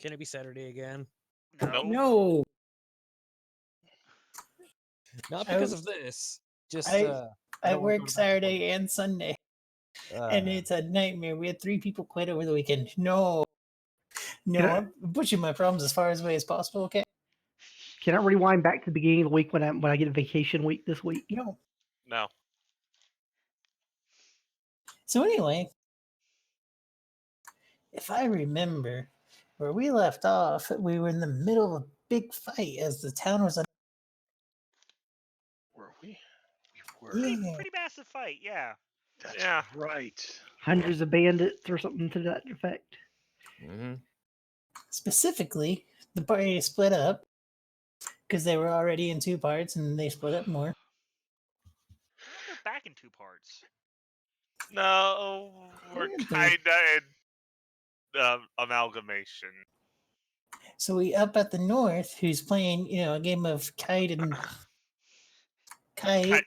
Can it be Saturday again? No. No. Not I- because of this. Just I don't wanna work go to Saturday and Sunday, and it's a nightmare. We had 3 people quit over the weekend. No, Can I- I'm pushing my problems as far away as possible. Okay. Can I rewind back to the beginning of the week when I get a vacation week this week? No. No. So anyway, if I remember where we left off, we were in the middle of a big fight as the town was. Were we? We were. Yeah. Pretty massive fight, yeah. That's Yeah. right. Hundreds of bandits or something to that effect. Mm-hmm. Specifically, the party split up because they were already in 2 parts, and they split up more. They're back in 2 parts. No, we're They're- kinda in amalgamation. So we up at the north, who's playing, a game of kite. Kite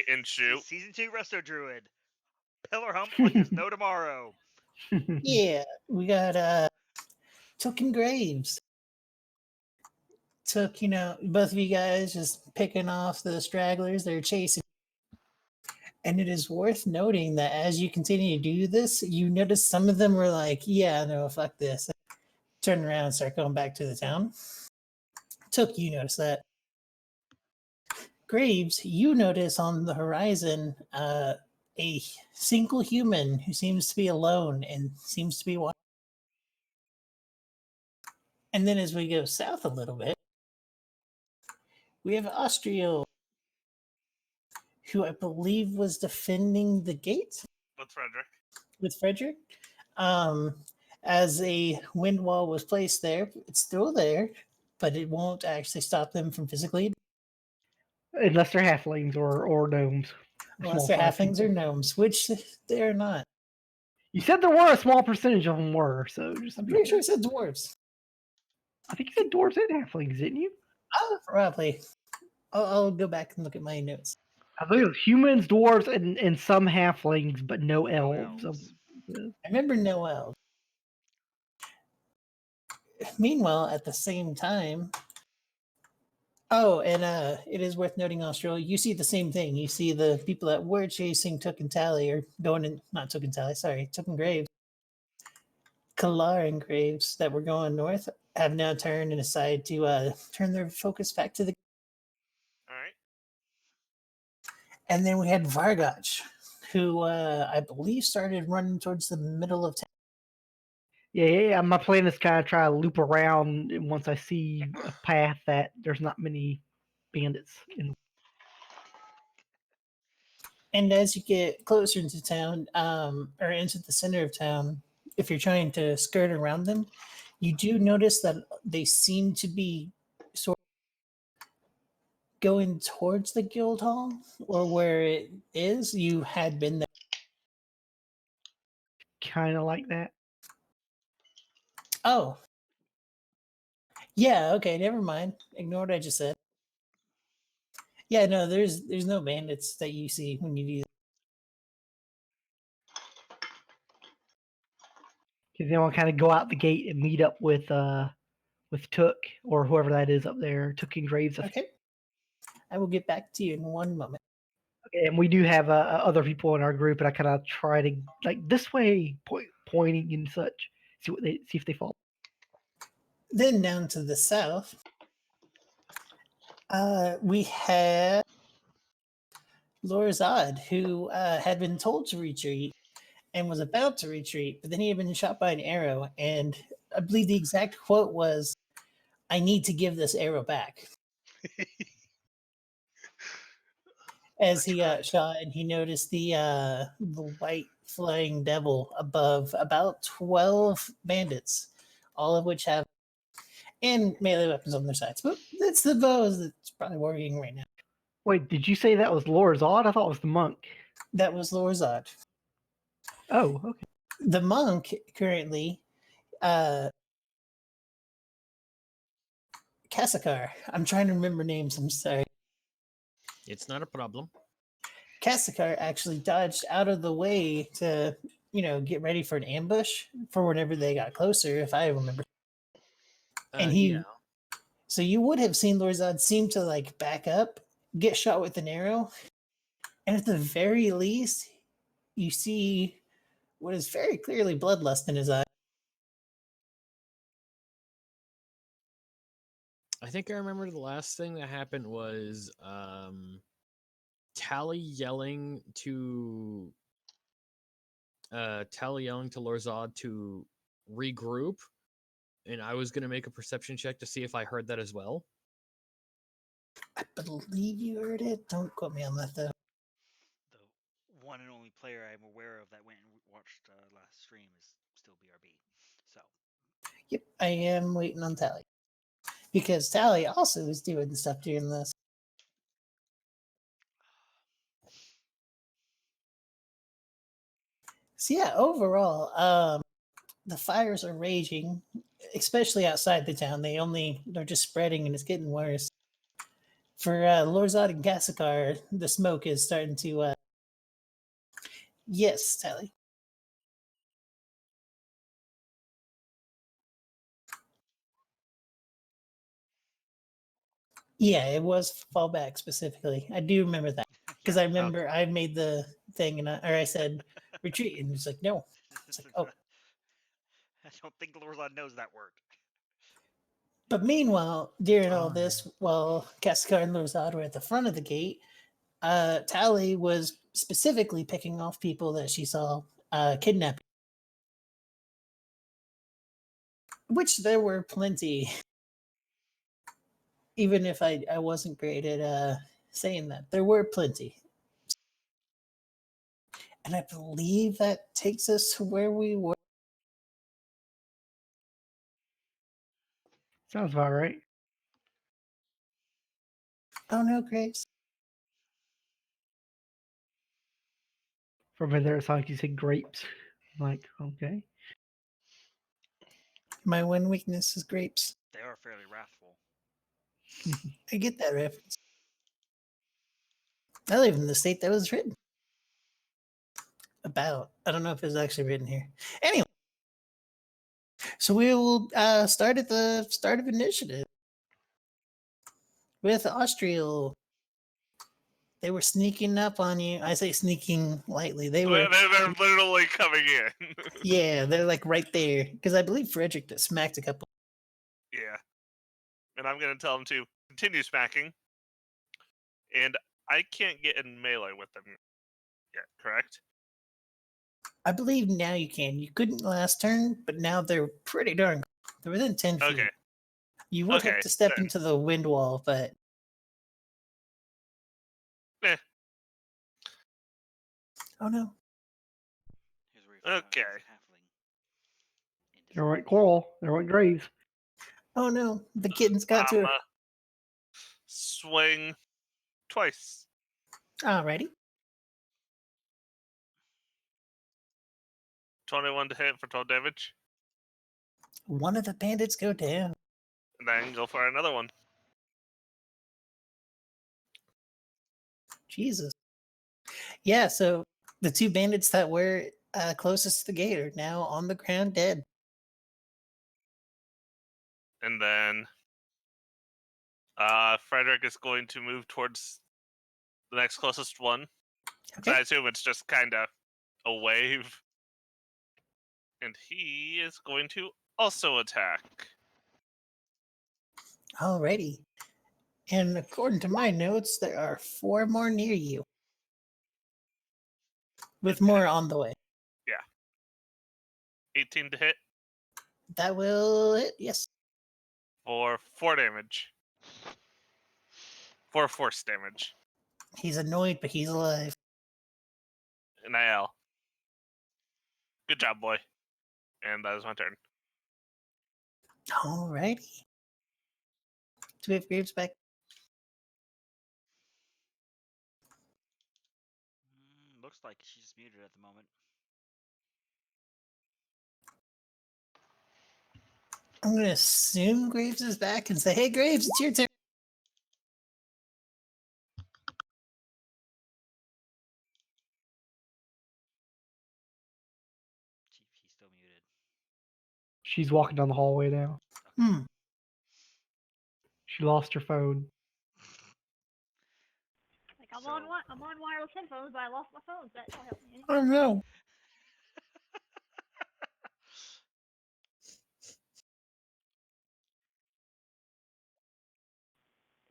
and shoot. Season 2 Resto Druid. Pillar hump like there's no tomorrow. Yeah, we got Took and Graves. Took, both of you guys just picking off the stragglers they're chasing. And it is worth noting that as you continue to do this, you notice some of them were like, yeah, no, fuck this. Turn around and start going back to the town. Took, you notice that. Graves, you notice on the horizon a single human who seems to be alone and seems to be watching. And then as we go south a little bit, we have Austriel, who I believe was defending the gate With Frederick. with Frederick. As a wind wall was placed there, it's still there, but it won't actually stop them from physically. Unless they're halflings or gnomes. Unless they're halflings or gnomes, which they're not. You said there were a small percentage of them were, so just I'm pretty sure it said dwarves. I think you said dwarves and halflings, didn't you? Oh, probably. I'll go back and look at my notes. I think it was humans, dwarves, and some halflings, but no elves. I remember Noel. Meanwhile, at the same time, and it is worth noting, Australia, you see the same thing. You see the people that were chasing Took and Tally, or going in, not Took and Tally, sorry, Took and Graves, Kalar and Graves that were going north have now turned and decided to turn their focus back to the. All right. And then we had Vargach, who I believe started running towards the middle of town. Yeah. My plan is kind of try to loop around and once I see a path that there's not many bandits in. And as you get closer into town, or into the center of town, if you're trying to skirt around them, you do notice that they seem to be sort of going towards the guild hall, or where it is. You had been there. Kind of like that. Oh. Yeah, okay, never mind. Ignore what I just said. Yeah, no, there's no bandits that you see when you do that. Because then I'll kind of go out the gate and meet up with Took or whoever that is up there, Took and Graves. Okay. I will get back to you in one moment. Okay, and we do have other people in our group, and I kind of try to like this way, pointing and such. See if they fall. Then down to the south, we have Lorazad, who had been told to retreat and was about to retreat, but then he had been shot by an arrow, and I believe the exact quote was, "I need to give this arrow back." As he got shot, and he noticed the white flying devil above about 12 bandits, all of which have and melee weapons on their sides. But it's the bows that's probably working right now. Wait, did you say that was Lorazad? I thought it was the monk. That was Lorazad. Oh, okay. The monk currently, Kassakar. I'm trying to remember names. I'm sorry. It's not a problem. Kassakar actually dodged out of the way to get ready for an ambush for whenever they got closer, if I remember. And he, Yeah. so you would have seen Lorzad seem to like back up, get shot with an arrow, and at the very least, you see what is very clearly bloodlust in his eye. I think I remember the last thing that happened was Tally yelling to Lorzad to regroup, and I was gonna make a perception check to see if I heard that as well. I believe you heard it. Don't quote me on that though. The one and only player I'm aware of that went and watched last stream is still BRB. So Yep, I am waiting on Tally because Tally also is doing stuff during this. So yeah, overall, the fires are raging, especially outside the town. They're just spreading and it's getting worse. For Lorzad and Gassakar, the smoke is starting to. Yes, Tally. Yeah, it was fallback specifically. I do remember that because I remember I made the thing or I said retreat, and he's like, no. It's like, oh. I don't think Lorzad knows that word. But meanwhile, during all this, while Gassakar and Lorzad were at the front of the gate, Tally was specifically picking off people that she saw kidnapping, which there were plenty. Even if I wasn't great at saying that, there were plenty. And I believe that takes us to where we were. Sounds about right. Oh no, Graves. For a minute there, it sounded like you said grapes. I'm like, okay. My one weakness is grapes. They are fairly wrathful. I get that reference. I live in the state that was written about. I don't know if it's actually written here. Anyway, so we will start at the start of initiative with Austrial. They were sneaking up on you. I say sneaking lightly. They were. They're literally coming in. Yeah, they're like right there because I believe Frederick smacked a couple. Yeah. And I'm going to tell them to continue smacking. And I can't get in melee with them yet, correct? I believe now you can. You couldn't last turn, but now they're pretty darn. They're within 10 feet. Okay. You would have Okay, to step then. into the wind wall, but. Eh. Oh no. Here's where you find out Okay. he's a halfling. There went Coral. There went Graves. Oh no. The kitten's got to. Swing twice. Alrighty. 21 to hit for 12 damage. One of the bandits go down. And then go for another one. Jesus. Yeah, so the two bandits that were closest to the gate are now on the ground dead. And then Frederick is going to move towards the next closest one. Okay. So I assume it's just kind of a wave. And he is going to also attack. Alrighty. And according to my notes, there are 4 more near you. With more on the way. 18 to hit That will hit, yes. for 4 damage. 4 force damage. He's annoyed, but he's alive. NIL. Good job, boy. And that is my turn. Alrighty. Do we have Graves back? Looks like she's muted at the moment. I'm going to assume Graves is back and say, hey, Graves, it's your turn. She's walking down the hallway now. Hmm. She lost her phone. Like I'm So- on wireless headphones, but I lost my phone. So that don't help me. Oh no.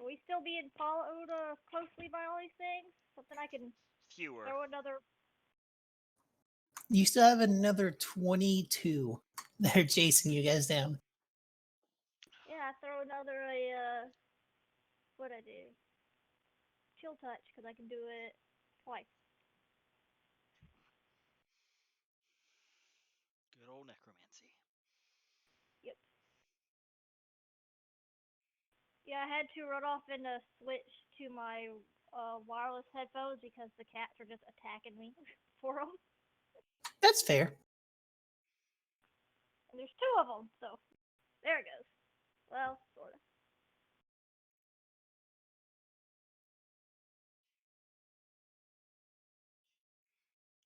Are we still being followed closely by all these things? Something I can Fewer. throw another. You still have another 22 that are chasing you guys down. Yeah, I throw another What I do? Chill touch, because I can do it twice. Good old necromancy. Yep. Yeah, I had to run off and switch to my wireless headphones because the cats are just attacking me for them. That's fair. And there's two of them, so there it goes. Well, sort of.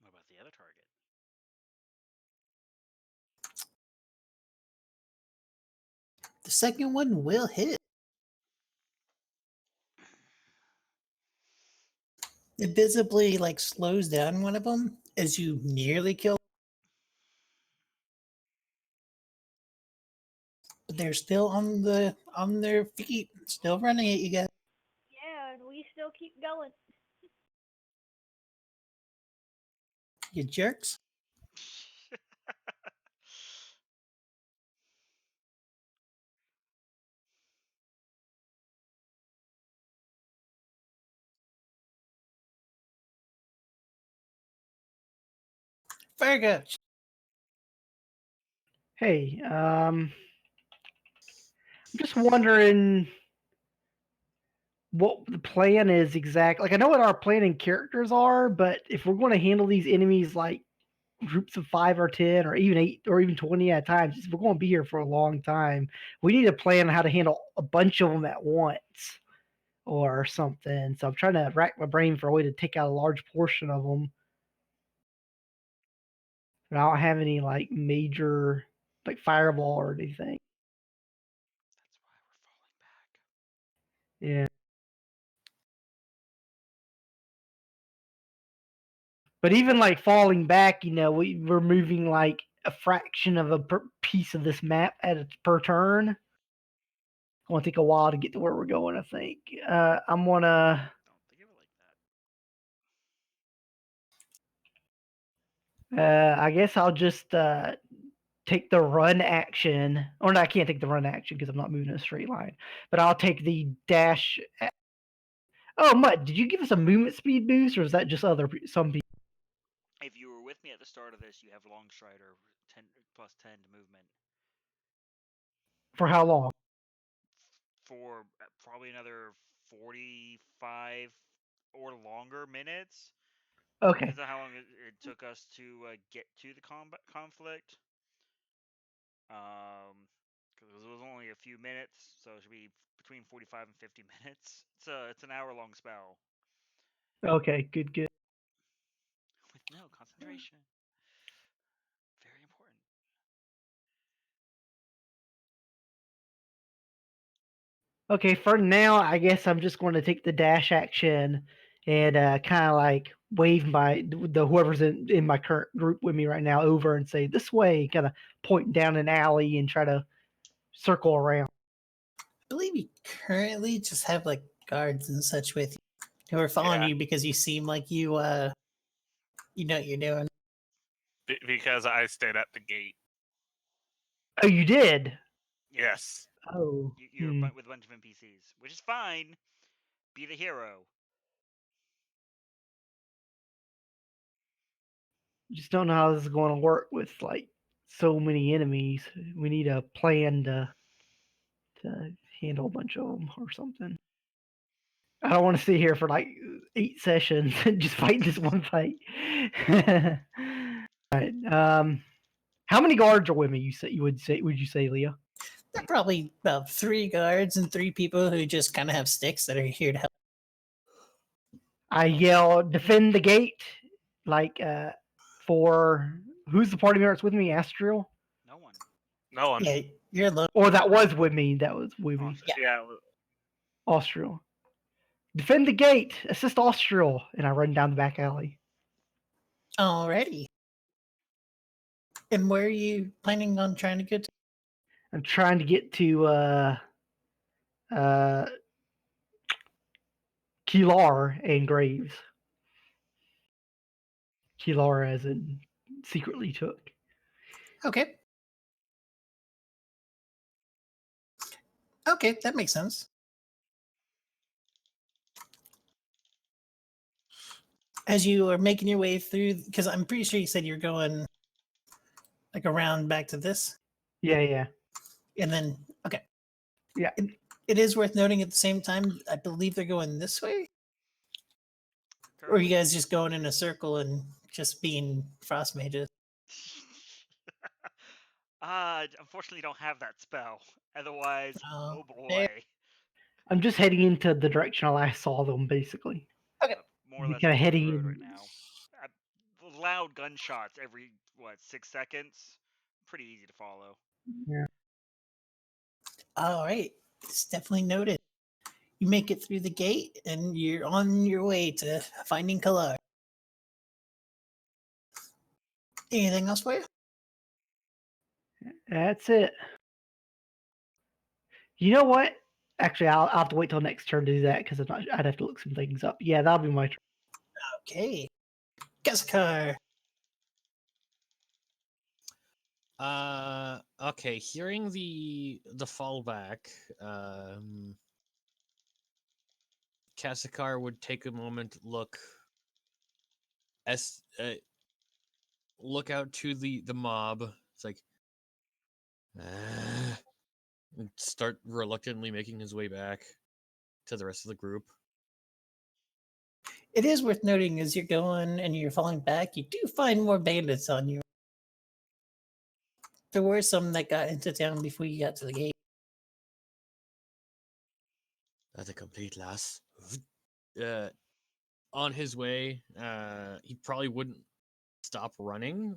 What about the other target? The second one will hit. It visibly like slows down one of them as you nearly kill. But they're still on their feet, still running at you guys. Yeah, and we still keep going. You jerks. Virgo. Hey, I'm just wondering what the plan is exactly. Like, I know what our plan and characters are, but if we're going to handle these enemies like groups of 5 or 10 or even 8 or even 20 at times, if we're going to be here for a long time, we need to plan how to handle a bunch of them at once or something. So I'm trying to rack my brain for a way to take out a large portion of them. But I don't have any like major like fireball or anything. That's why we're falling back. Yeah. But even like falling back, we're moving like a fraction of a piece of this map per turn. It's going to take a while to get to where we're going, I think. I'm going to... Don't think of it like that. I guess I'll just take the run action. Or no, I can't take the run action because I'm not moving in a straight line. But I'll take the dash... Oh, Mutt, did you give us a movement speed boost, or is that just some people? If you were with me at the start of this, you have Long Strider 10 plus 10 to movement For how long? for probably another 45 or longer minutes. Okay. Depends on how long it took us to get to the conflict. Because it was only a few minutes, so it should be between 45 and 50 minutes. It's an hour-long spell Okay, good. with no concentration. Very important. Okay, for now, I guess I'm just going to take the dash action and kind of like wave the whoever's in my current group with me right now over and say this way, kind of point down an alley and try to circle around. I believe you currently just have like guards and such with you who are following Yeah. you because you seem like you know what you're doing. Because I stayed at the gate. Oh, you did? Yes. Oh. You're with a bunch of NPCs, which is fine. Be the hero. Just don't know how this is going to work with like so many enemies. We need a plan to handle a bunch of them or something. I don't want to sit here for like 8 sessions and just fight this one fight. All right. How many guards are with me? Would you say, Leah? There are probably about 3 guards and 3 people who just kind of have sticks that are here to help. I yell, defend the gate. Like, for who's the party member that's with me? Astriel? No one. No one. Yeah, you're alone. Or that was with me. That was with me. Yeah. Austral. Defend the gate. Assist Austral. And I run down the back alley. Alrighty. And where are you planning on trying to go to? I'm trying to get to Kilar and Graves. Kilar as in secretly took. Okay. Okay, that makes sense. As you are making your way through, because I'm pretty sure you said you're going like around back to this, Yeah. and then okay. Yeah. It is worth noting at the same time. I believe they're going this way, or are you guys just going in a circle and just being frost mages? Unfortunately, don't have that spell. Otherwise, Oh, oh boy, fair. I'm just heading into the direction I last saw them, basically. more or You less kinda middle of the heading road in- right now. Loud gunshots every 6 seconds. Pretty easy to follow. All right, it's definitely noted. You make it through the gate, and you're on your way to finding Kalar. Anything else for you? That's it. You know what? Actually, I'll have to wait till next turn to do that because I'd have to look some things up. Yeah, that'll be my turn. Okay, Gaskar. Okay, hearing the fallback, Kasakar would take a moment, look out to the mob. It's like and start reluctantly making his way back to the rest of the group. It is worth noting as you're going and you're falling back, you do find more bandits on you. There were some that got into town before you got to the gate. That's a complete loss. On his way, he probably wouldn't stop running,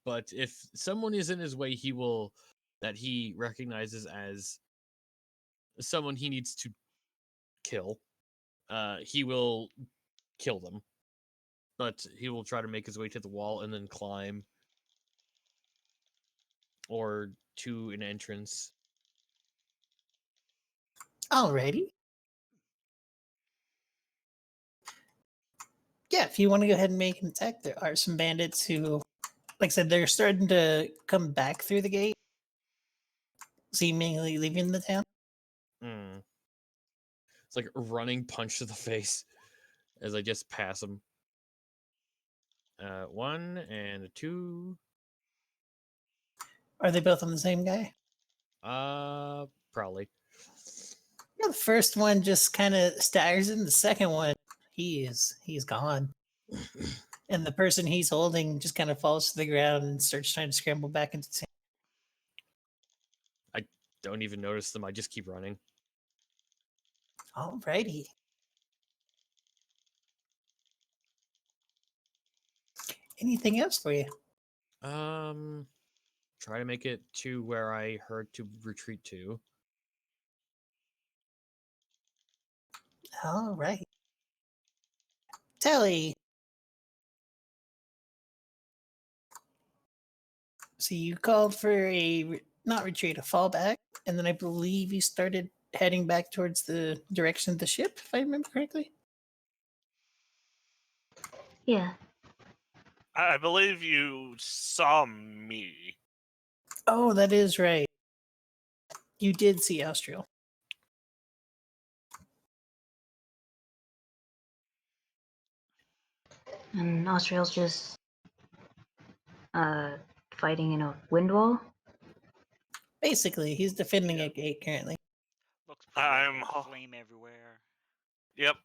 but if someone is in his way, that he recognizes as someone he needs to kill, he will kill them. But he will try to make his way to the wall and then climb or to an entrance. Alrighty. Yeah, if you want to go ahead and make an attack, there are some bandits who, like I said, they're starting to come back through the gate, seemingly leaving the town. It's like a running punch to the face as I just pass him. 1 and a 2. Are they both on the same guy? Probably. Yeah, the first one just kind of staggers him. The second one, he's gone. And the person he's holding just kind of falls to the ground and starts trying to scramble back into town. I don't even notice them. I just keep running. Alrighty. Anything else for you? Try to make it to where I heard to retreat to. All right. Telly. So you called for not retreat, a fallback, and then I believe you started heading back towards the direction of the ship, if I remember correctly. Yeah. I believe you saw me. Oh, that is right. You did see Austral. And Australia's just fighting in a wind wall. Basically, he's defending a gate currently. Looks pretty I'm epic, ho- flame everywhere. Yep.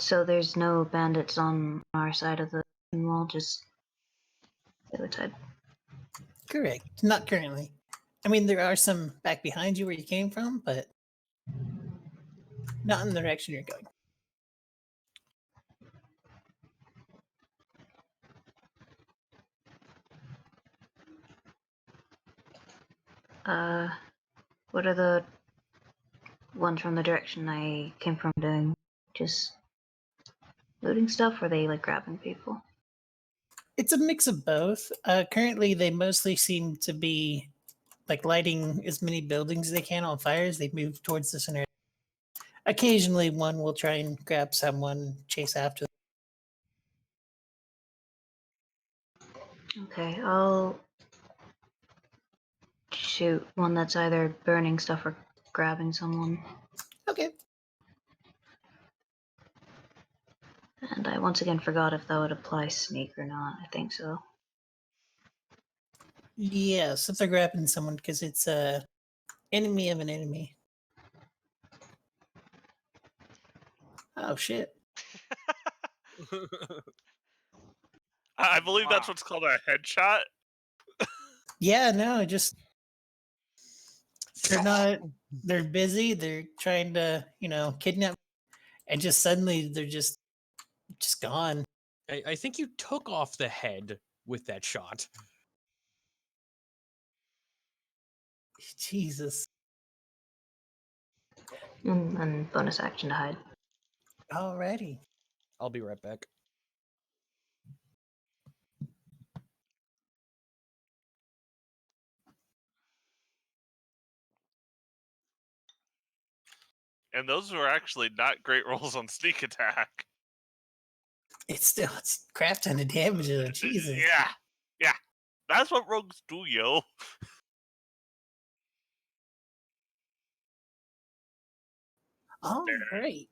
So there's no bandits on our side of the wall, just the other side. Correct. Not currently. I mean, there are some back behind you where you came from, but Not in the direction you're going. What are the ones from the direction I came from doing? Just looting stuff, or are they like grabbing people? It's a mix of both. Currently, they mostly seem to be like lighting as many buildings as they can on fire as they move towards the center. Occasionally, one will try and grab someone, chase after them. Okay, I'll shoot one that's either burning stuff or grabbing someone. Okay. And I once again forgot if that would apply sneak or not. I think so. Yes, if they're grabbing someone because it's a enemy of an enemy. Oh shit! I believe that's Wow. what's called a headshot. Yeah, no, just they're not. They're busy. They're trying to, kidnap, and just suddenly they're just gone. I think you took off the head with that shot. Jesus. And bonus action to hide. Alrighty. I'll be right back. And those were actually not great rolls on sneak attack. It's crap ton of damage though. Jesus. Yeah. That's what rogues do, yo. All right.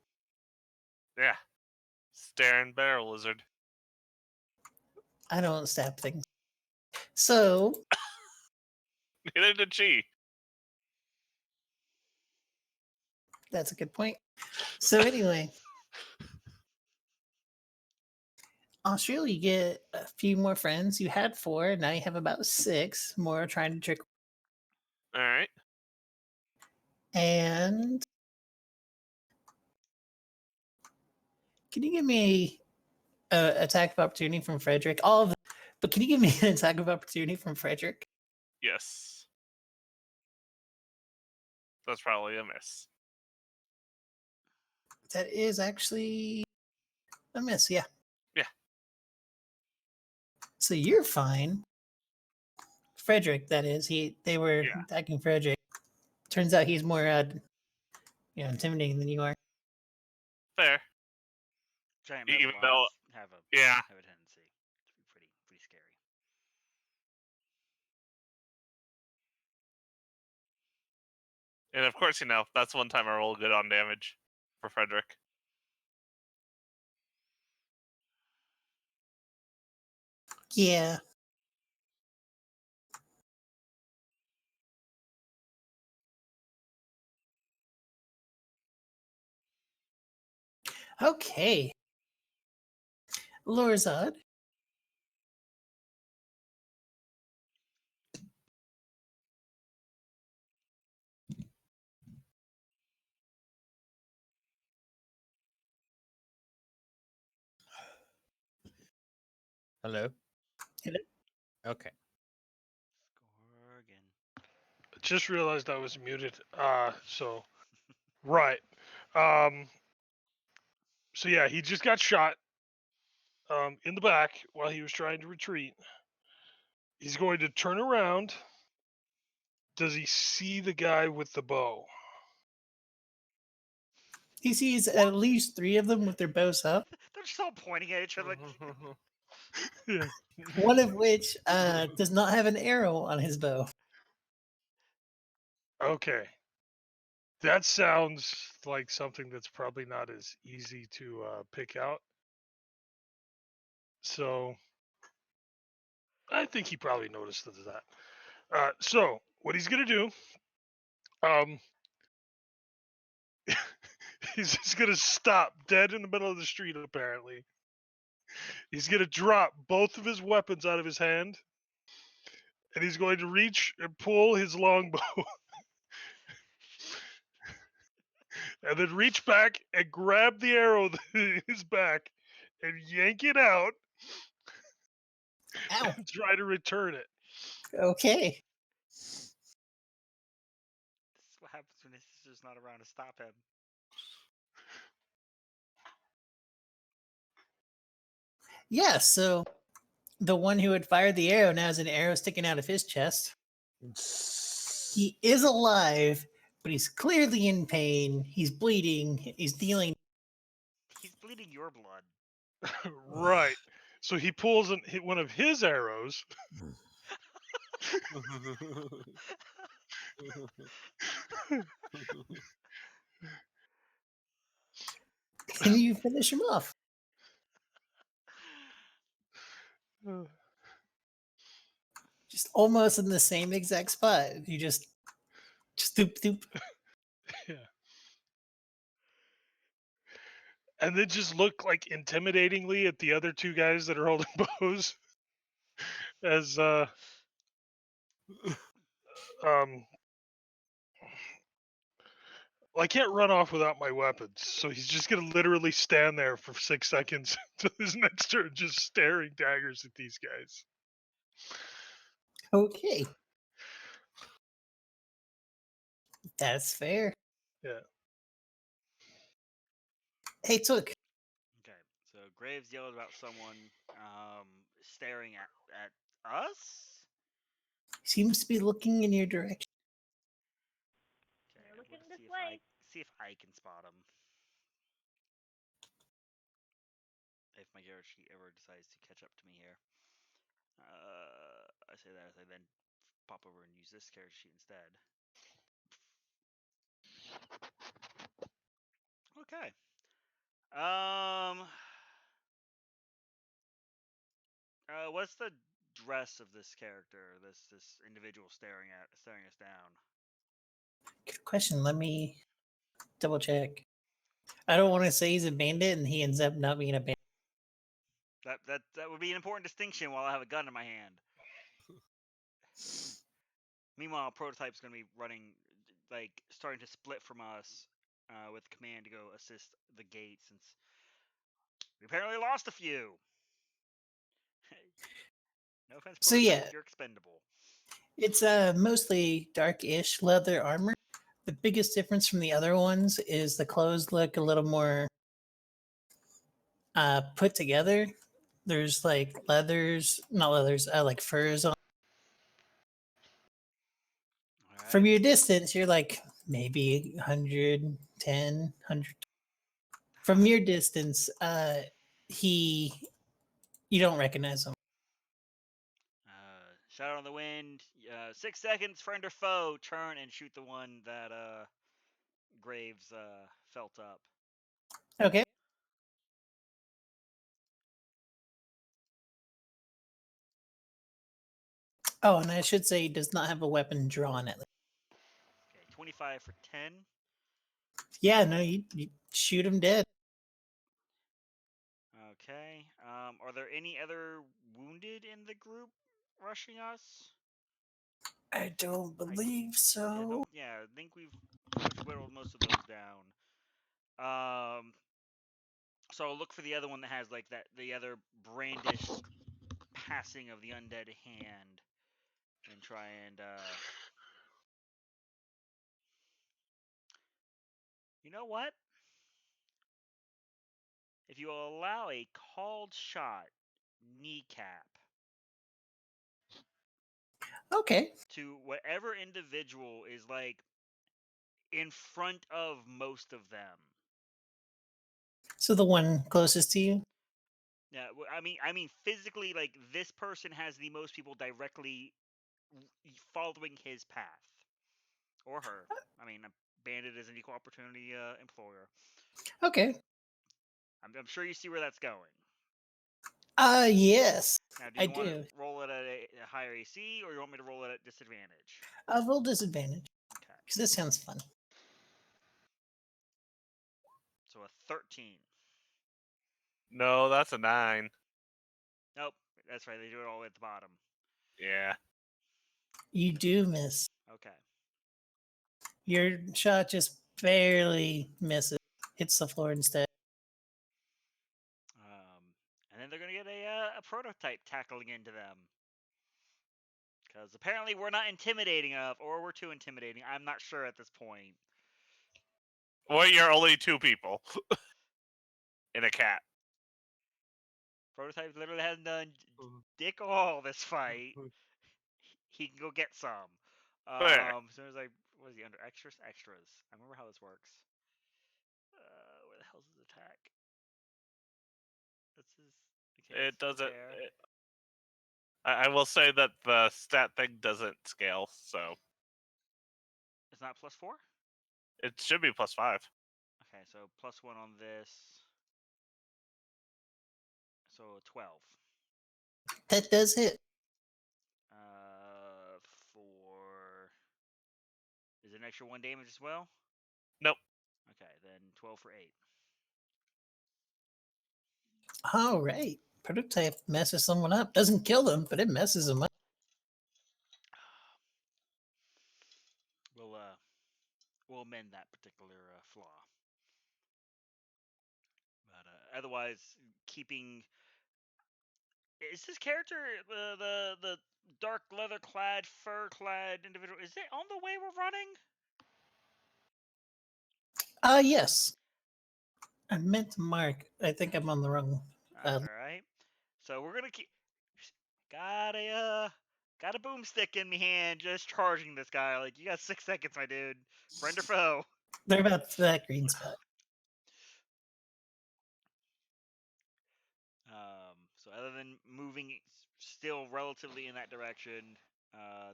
Yeah. Staring barrel lizard. I don't stab things. So Neither did she. that's a good point. So anyway, Australia, you get a few more friends. You had 4, now you have about 6 more trying to trick. Alright. And can you give me a attack of opportunity from Frederick? All of them, but can you give me an attack of opportunity from Frederick? Yes. That's probably a miss. That is actually a miss, yeah. Yeah. So you're fine. Frederick, that is. They were Yeah. attacking Frederick. Turns out he's more intimidating than you are. Fair. Giant Even metal though- arms have a Yeah. tendency to be pretty scary. And of course, that's one time I roll good on damage for Frederick. Yeah. Okay. Lorzad. Hello? Hello? Okay. Score again. Just realized I was muted. Right. So yeah, he just got shot in the back while he was trying to retreat. He's going to turn around. Does he see the guy with the bow? He sees at least 3 of them with their bows up, They're just all pointing at each other like, Yeah. one of which does not have an arrow on his bow. Okay. That sounds like something that's probably not as easy to pick out. So I think he probably noticed that. So what he's gonna do, he's just gonna stop dead in the middle of the street. Apparently, he's gonna drop both of his weapons out of his hand, and he's going to reach and pull his longbow, and then reach back and grab the arrow that is his back and yank it out Ow. and try to return it. Okay. This is what happens when his sister's not around to stop him. Yeah, so the one who had fired the arrow now has an arrow sticking out of his chest. He is alive, but he's clearly in pain. He's bleeding. He's dealing. He's bleeding your blood. Right. So he pulls one of his arrows. And you finish him off. Just almost in the same exact spot. You just doop doop. Yeah. And then just look like intimidatingly at the other two guys that are holding bows as well, I can't run off without my weapons, so he's just gonna literally stand there for 6 seconds until his next turn, just staring daggers at these guys. Okay. That's fair. Yeah. Hey, Took. Okay, so Graves yelled about someone staring at us. Seems to be looking in your direction. Okay, They're looking let's this way. see if I can spot him. If my character sheet ever decides to catch up to me here. I say that as I then pop over and use this character sheet instead. Okay. What's the dress of this character? This individual staring us down. Good question. Let me double check. I don't want to say he's a bandit and he ends up not being a bandit. That would be an important distinction while I have a gun in my hand. Meanwhile, Prototype's going to be running, like, starting to split from us with command to go assist the gate since we apparently lost a few. No offense, So, Prototype, yeah. you're expendable. It's mostly dark-ish leather armor. The biggest difference from the other ones is the clothes look a little more put together. There's like like furs on. All right. From your distance, you're like maybe 110, 100. From your distance, you don't recognize him. Shout out on the wind. 6 seconds, friend or foe. Turn and shoot the one that Graves felt up. Okay. Oh, and I should say he does not have a weapon drawn at least. Okay, 25 for 10. Yeah, no, you shoot him dead. Okay. Are there any other wounded in the group rushing us? I don't believe so. I think we've whittled most of those down. So I'll look for the other one that has like the other brandished passing of the undead hand, and try and you know what? If you allow a called shot kneecap Okay. to whatever individual is like in front of most of them. So the one closest to you? Yeah, I mean physically, like this person has the most people directly following his path, or her. I mean, a bandit is an equal opportunity employer. Okay. I'm sure you see where that's going. Yes. Now, do I you want do. to roll it at a higher AC, or you want me to roll it at disadvantage? I'll roll disadvantage Okay, because this sounds fun. so a 13. No, that's a 9. Nope, that's right. They do it all the way at the bottom. Yeah. You do miss. Okay. Your shot just barely misses. Hits the floor instead. And then they're gonna get a prototype tackling into them. Because apparently we're not intimidating enough, or we're too intimidating. I'm not sure at this point. Well, you're only 2 people. And a cat. Prototype literally hasn't done dick all this fight. He can go get some. Where? As soon as what is he under? Extras? Extras. I remember how this works. Where the hell's his attack? That's his. Okay, It doesn't. there. I will say that the stat thing doesn't scale, so It's not +4? it should be +5. Okay, so +1 on this. So 12. That does hit. For is it an extra 1 damage as well? Nope. Okay, then 12 for 8. All right. Prototype messes someone up. Doesn't kill them, but it messes them up. We'll amend that particular flaw. But otherwise, keeping. Is this character the dark leather clad, fur clad individual? Is it on the way we're running? Yes. I meant to mark. I think I'm on the wrong. All right. So we're gonna keep. Got a boomstick in me hand, just charging this guy. Like, you got 6 seconds, my dude. Friend or foe? They're about to that green spot. So other than moving still relatively in that direction,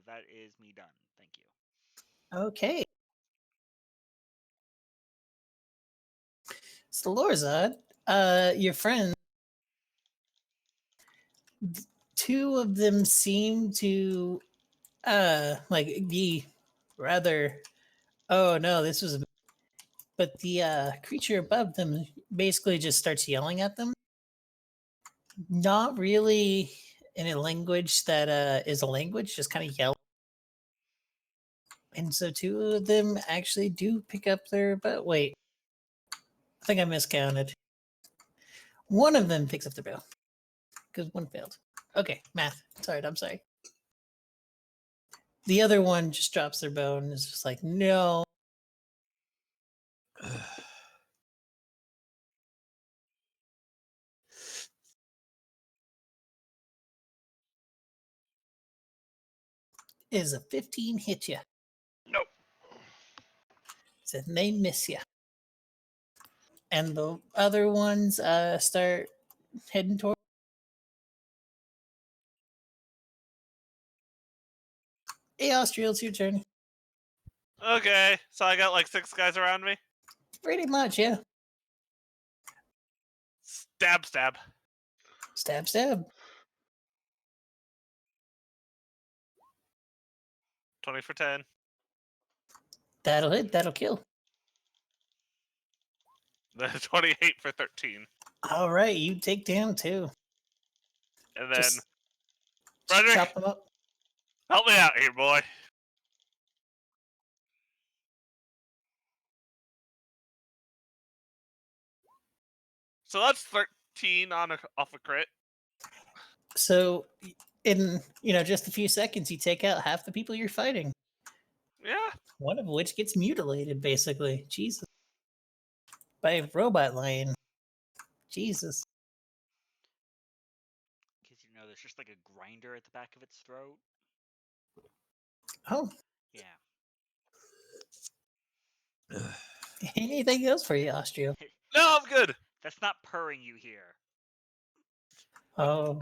that is me done. Thank you. Okay. So Lorzad, your friend, 2 of them seem to be rather, oh no, this was, but the creature above them basically just starts yelling at them. Not really in a language that is a language, just kind of yell. And so 2 of them actually do pick up their, but wait, I think I miscounted. One of them picks up their bow because 1 failed. Okay, math. I'm sorry. The other one just drops their bow and is just like, no. Is a 15 hit you? Nope. So they miss you. And the other ones start heading toward. Hey, Austria, it's your turn. Okay, so I got like 6 guys around me. Pretty much, yeah. Stab, stab. Stab, stab. 20 for 10. That'll hit. That'll kill. Then 28 for 13. All right, you take down 2. And then, Just Frederick, chop them up. help me out here, boy. So that's 13 off a crit. So in just a few seconds, you take out half the people you're fighting. Yeah. One of which gets mutilated, basically. Jesus. By a robot lion. Jesus. In case you know, there's just like a grinder at the back of its throat. Oh. Yeah. Anything else for you, Austria? No, I'm good. That's not purring you here. Oh.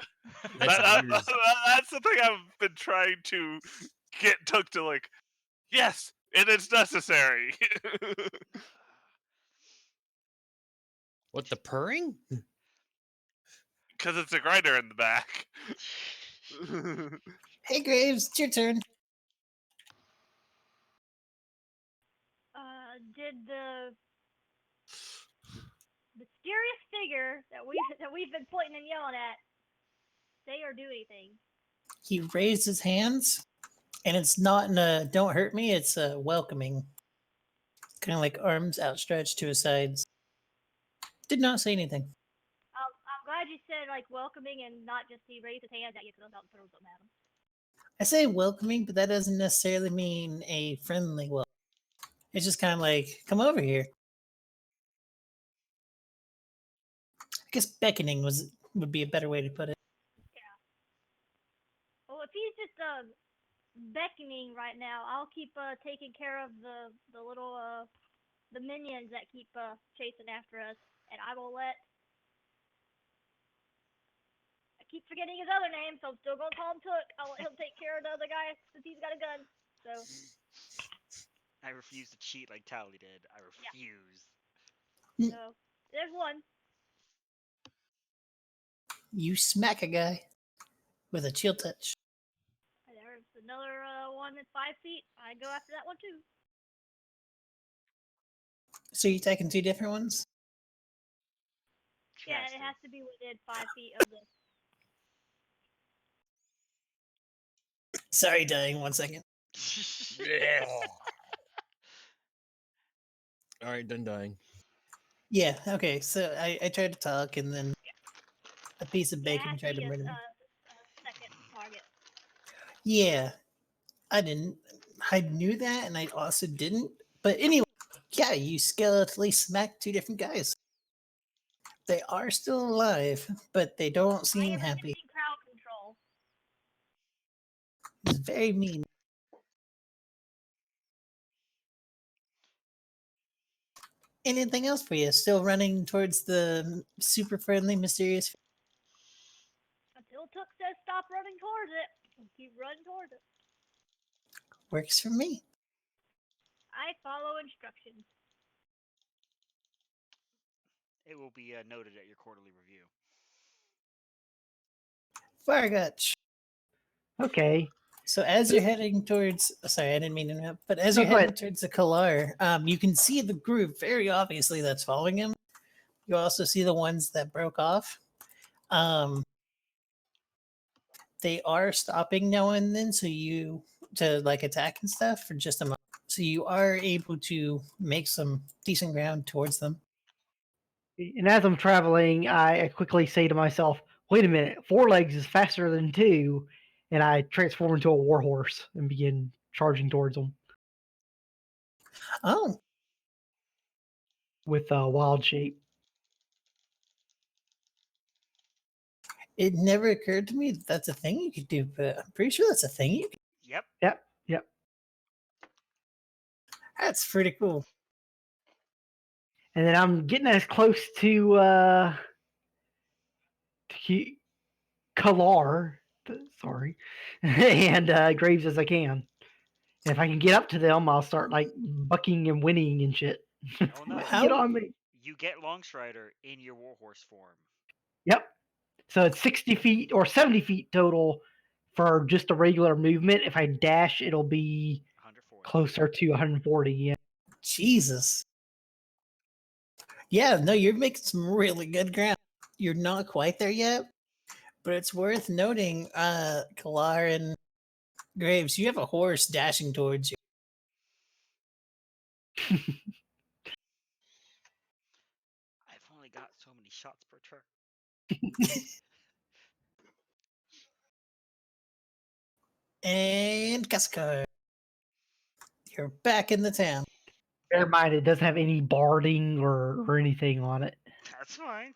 That's That's the thing I've been trying to get Took to, like, yes, and it's necessary. What, the purring? Because it's a grinder in the back. Hey, Graves, it's your turn. Did the mysterious figure that we've been pointing and yelling at say or do anything? He raised his hands, and it's not in a "don't hurt me," it's a welcoming. kind of like arms outstretched to his sides. Did not say anything. I'm glad you said like welcoming and not just he raised his hand at you because I'm about to throw something at him. I say welcoming, but that doesn't necessarily mean a friendly welcome. It's just kind of like, come over here. I guess beckoning would be a better way to put it. Well, if he's just beckoning right now, I'll keep taking care of the little the minions that keep chasing after us, and I will let. I keep forgetting his other name, so I'm still gonna call him Took. I'll let him take care of the other guy since he's got a gun. So I refuse to cheat like Tally did. I refuse. so there's one. You smack a guy with a chill touch. There's another one that's 5 feet. I go after that one too. So you're taking two different ones? Yeah, it has to be within 5 feet of the. Sorry, dying. 1 second. All right, done dying. Yeah, okay. So I tried to talk, and then a piece of Yeah, it bacon has to tried be to a murder me. second target. Yeah, I didn't. I knew that, and I also didn't. But anyway, yeah, you skeletally smacked two different guys. They are still alive, but they don't I seem am happy. using crowd control. It's very mean. Anything else for you? Still running towards the super friendly, mysterious. Until Took says stop running towards it, we'll keep running towards it. Works for me. I follow instructions. It will be noted at your quarterly review. Fargutch. Okay. So as you're heading towards, sorry, I didn't mean to interrupt, but as No, you're go heading ahead. towards the Kalar, you can see the group very obviously that's following him. You also see the ones that broke off. They are stopping now and then, so you to like attack and stuff for just a moment. So you are able to make some decent ground towards them. And as I'm traveling, I quickly say to myself, wait a minute, 4 legs is faster than 2. And I transform into a warhorse and begin charging towards them Oh, with a wild shape. it never occurred to me that's a thing you could do, but I'm pretty sure that's a thing you could. Yep. Yep. That's pretty cool. And then I'm getting as close to Kalar, sorry, and Graves as I can. And if I can get up to them, I'll start like bucking and whinnying and shit. Oh no! How- Get on me. You get Longstrider in your warhorse form. Yep. So it's 60 feet or 70 feet total for just a regular movement. If I dash, it'll be 140. closer to 140. Yeah. Jesus. Yeah, no, you're making some really good ground. You're not quite there yet, but it's worth noting, Kalar and Graves, you have a horse dashing towards you. I've only got so many shots per turn. And Kaskar, you're back in the town. Bear in mind, it doesn't have any barding or anything on it. That's fine.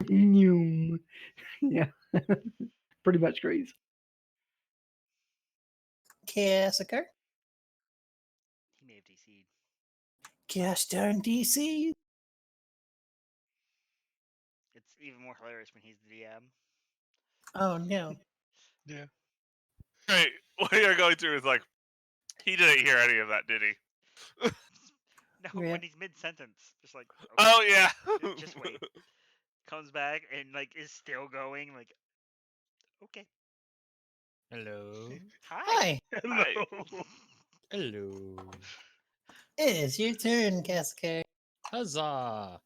Noom. Yeah. Pretty much Graves. Kaskar, He may have DC'd. gosh darn DC. It's even more hilarious when he's the DM. Oh no. Yeah. Right. What you're going through is like, he didn't hear any of that, did he? No, Yeah. when he's mid sentence, just like. Okay, Oh yeah. just wait. Comes back and like is still going. Like, okay. Hello. Hi, Hello. Hello. it is your turn, Kaskar. Huzzah.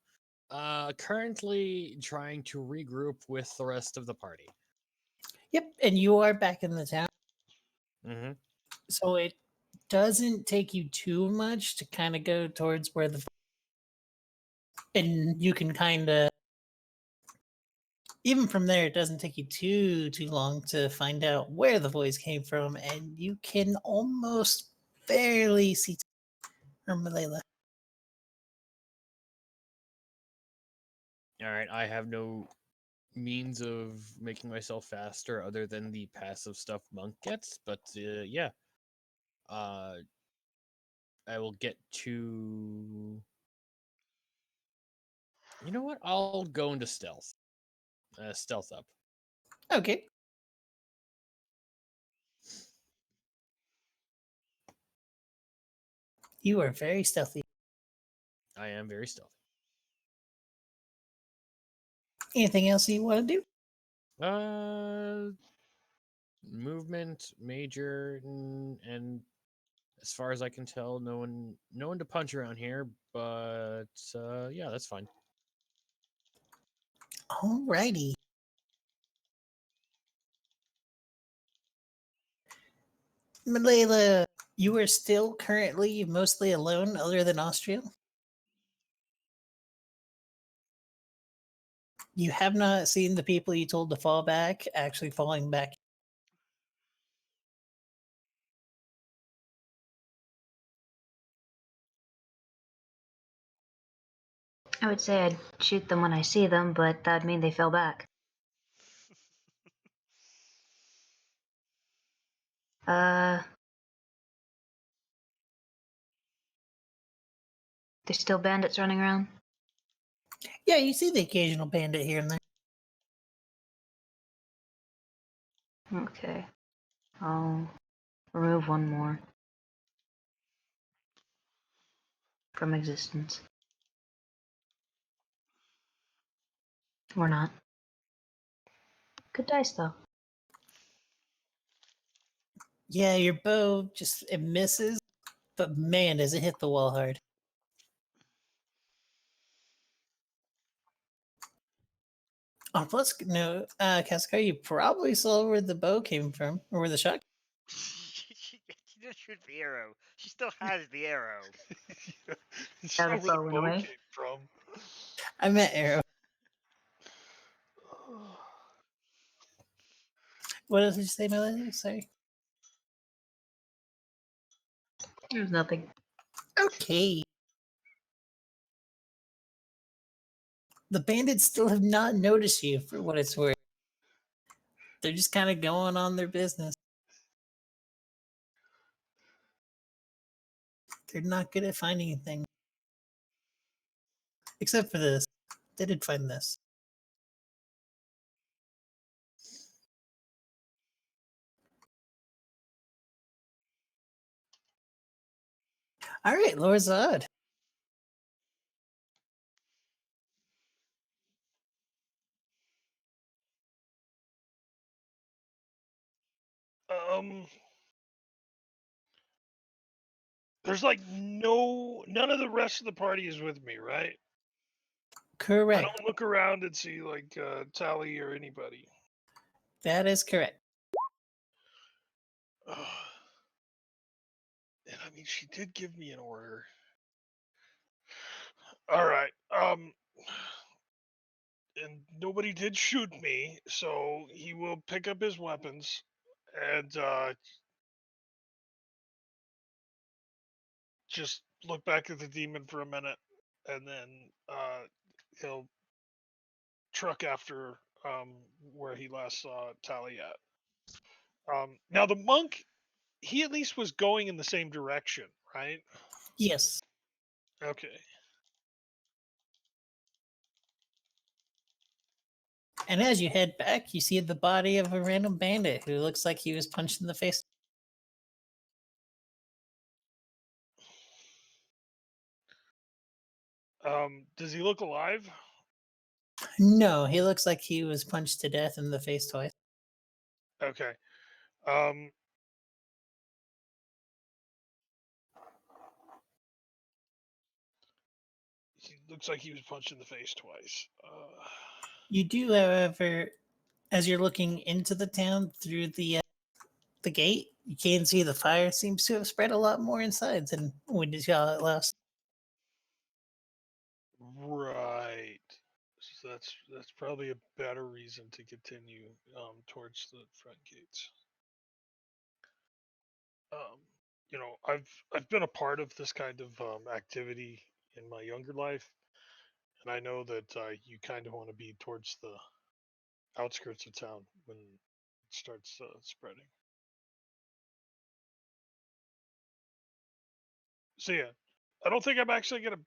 Currently trying to regroup with the rest of the party. Yep, and you are back in the town, Mm-hmm. so it doesn't take you too much to kind of go towards where the and you can kind of even from there it doesn't take you too long to find out where the voice came from, and you can almost barely see Malala. All right, I have no means of making myself faster other than the passive stuff Monk gets, but yeah. I will get to. You know what? I'll go into stealth. Stealth up. Okay. You are very stealthy. I am very stealthy. Anything else you want to do? Movement, major, and as far as I can tell, no one to punch around here. But yeah, that's fine. Alrighty. Malala, you are still currently mostly alone other than Austria? You have not seen the people you told to fall back actually falling back. I would say I'd shoot them when I see them, but that would mean they fell back. There's still bandits running around? Yeah, you see the occasional bandit here and there. Okay. I'll remove one more from existence. Or not. Good dice, though. Yeah, your bow just it misses, but man, does it hit the wall hard. On plus no, Cascar, you probably saw where the bow came from, or where the shot. She didn't shoot the arrow. She still has the arrow. It's Yeah, not the where bow the went bow away. came from. I meant arrow. What else did you say, Melody? Sorry. There's nothing. Okay. The bandits still have not noticed you for what it's worth. They're just kind of going on their business. They're not good at finding anything. Except for this. They did find this. All right, Lord Zod. There's like none of the rest of the party is with me, right? I Correct. don't look around and see like Tally or anybody. That is correct. And I mean, she did give me an order. All right. And nobody did shoot me, so he will pick up his weapons and just look back at the demon for a minute, and then he'll truck after where he last saw Tally at. Now the monk, he at least was going in the same direction, right? Yes. Okay. And as you head back, you see the body of a random bandit who looks like he was punched in the face. Does he look alive? No, he looks like he was punched to death in the face twice. Okay. looks like he was punched in the face twice. You do, however, as you're looking into the town through the gate, you can see the fire seems to have spread a lot more inside than when you saw it last. Right. So that's probably a better reason to continue towards the front gates. You know, I've been a part of this kind of activity in my younger life, and I know that you kind of want to be towards the outskirts of town when it starts spreading. So yeah, I don't think I'm actually gonna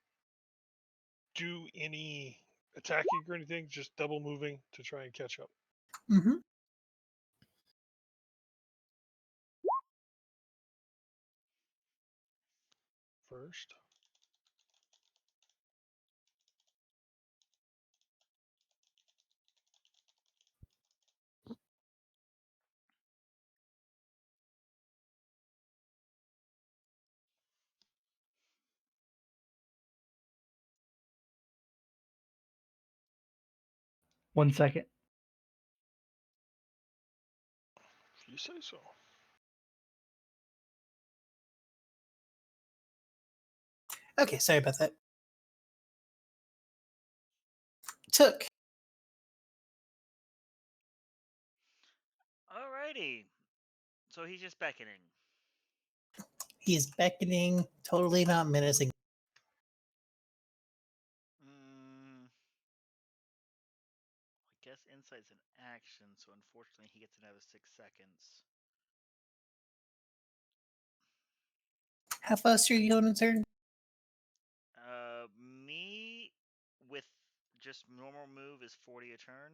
do any attacking or anything. Just double moving to try and catch up. Mm-hmm. First. One second. If you say so. Okay, sorry about that. Took. Alrighty. So he's just beckoning. He's beckoning, totally not menacing. I guess insight's an action, so unfortunately he gets another 6 seconds. How fast are you going to turn? Me with just normal move is 40 a turn.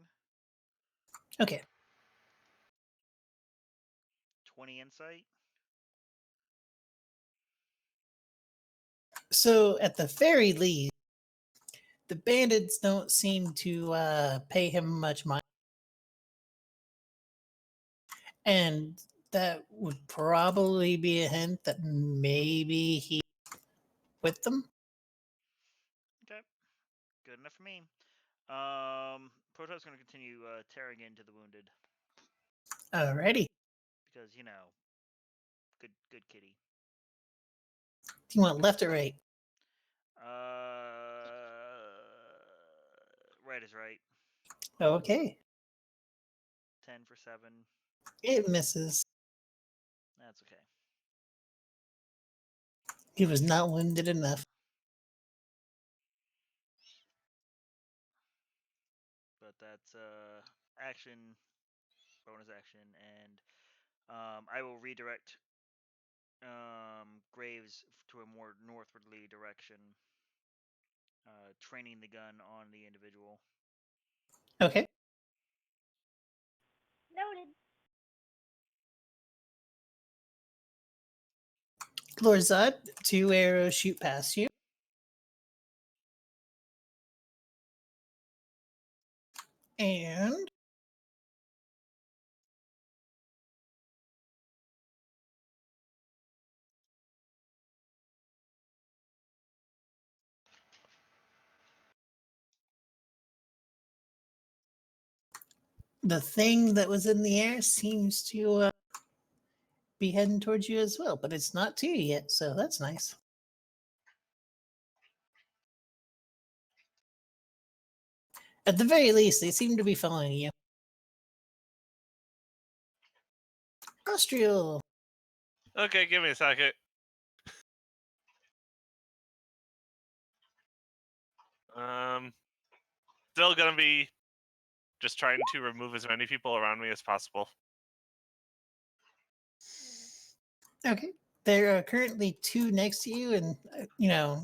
Okay. 20 insight. So at the very least, the bandits don't seem to pay him much mind. And that would probably be a hint that maybe he with them. Okay. Good enough for me. Proto's going to continue tearing into the wounded. Alrighty. Because, you know, good kitty. Do you want left or right? Right is right. Okay. 10 for 7. It misses. That's okay. He was not wounded enough. But that's action, bonus action, and I will redirect Graves to a more northwardly direction, training the gun on the individual. Okay. Noted. Lorzad, 2 arrows shoot past you. And the thing that was in the air seems to be heading towards you as well, but it's not to you yet, so that's nice. At the very least, they seem to be following you. Austrial. Okay, give me a second. Still gonna be just trying to remove as many people around me as possible. Okay. There are currently 2 next to you, and,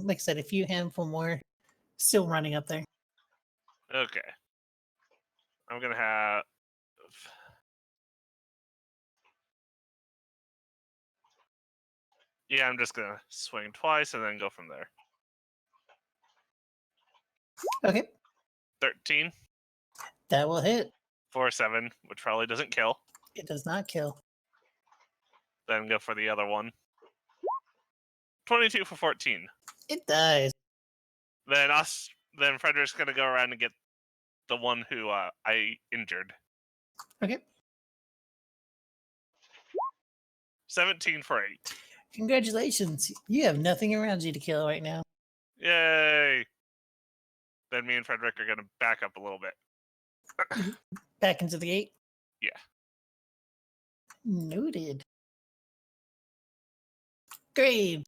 like I said, a few handful more still running up there. Okay. I'm gonna have... Yeah, I'm just gonna swing twice and then go from there. Okay. 13 That will hit. for 7, which probably doesn't kill. It does not kill. Then go for the other one. 22 for 14. It dies. Then then Frederick's gonna go around and get the one who I injured. Okay. 17 for 8. Congratulations. You have nothing around you to kill right now. Yay! Then me and Frederick are gonna back up a little bit. Back into the gate. Yeah. Noted. Grave.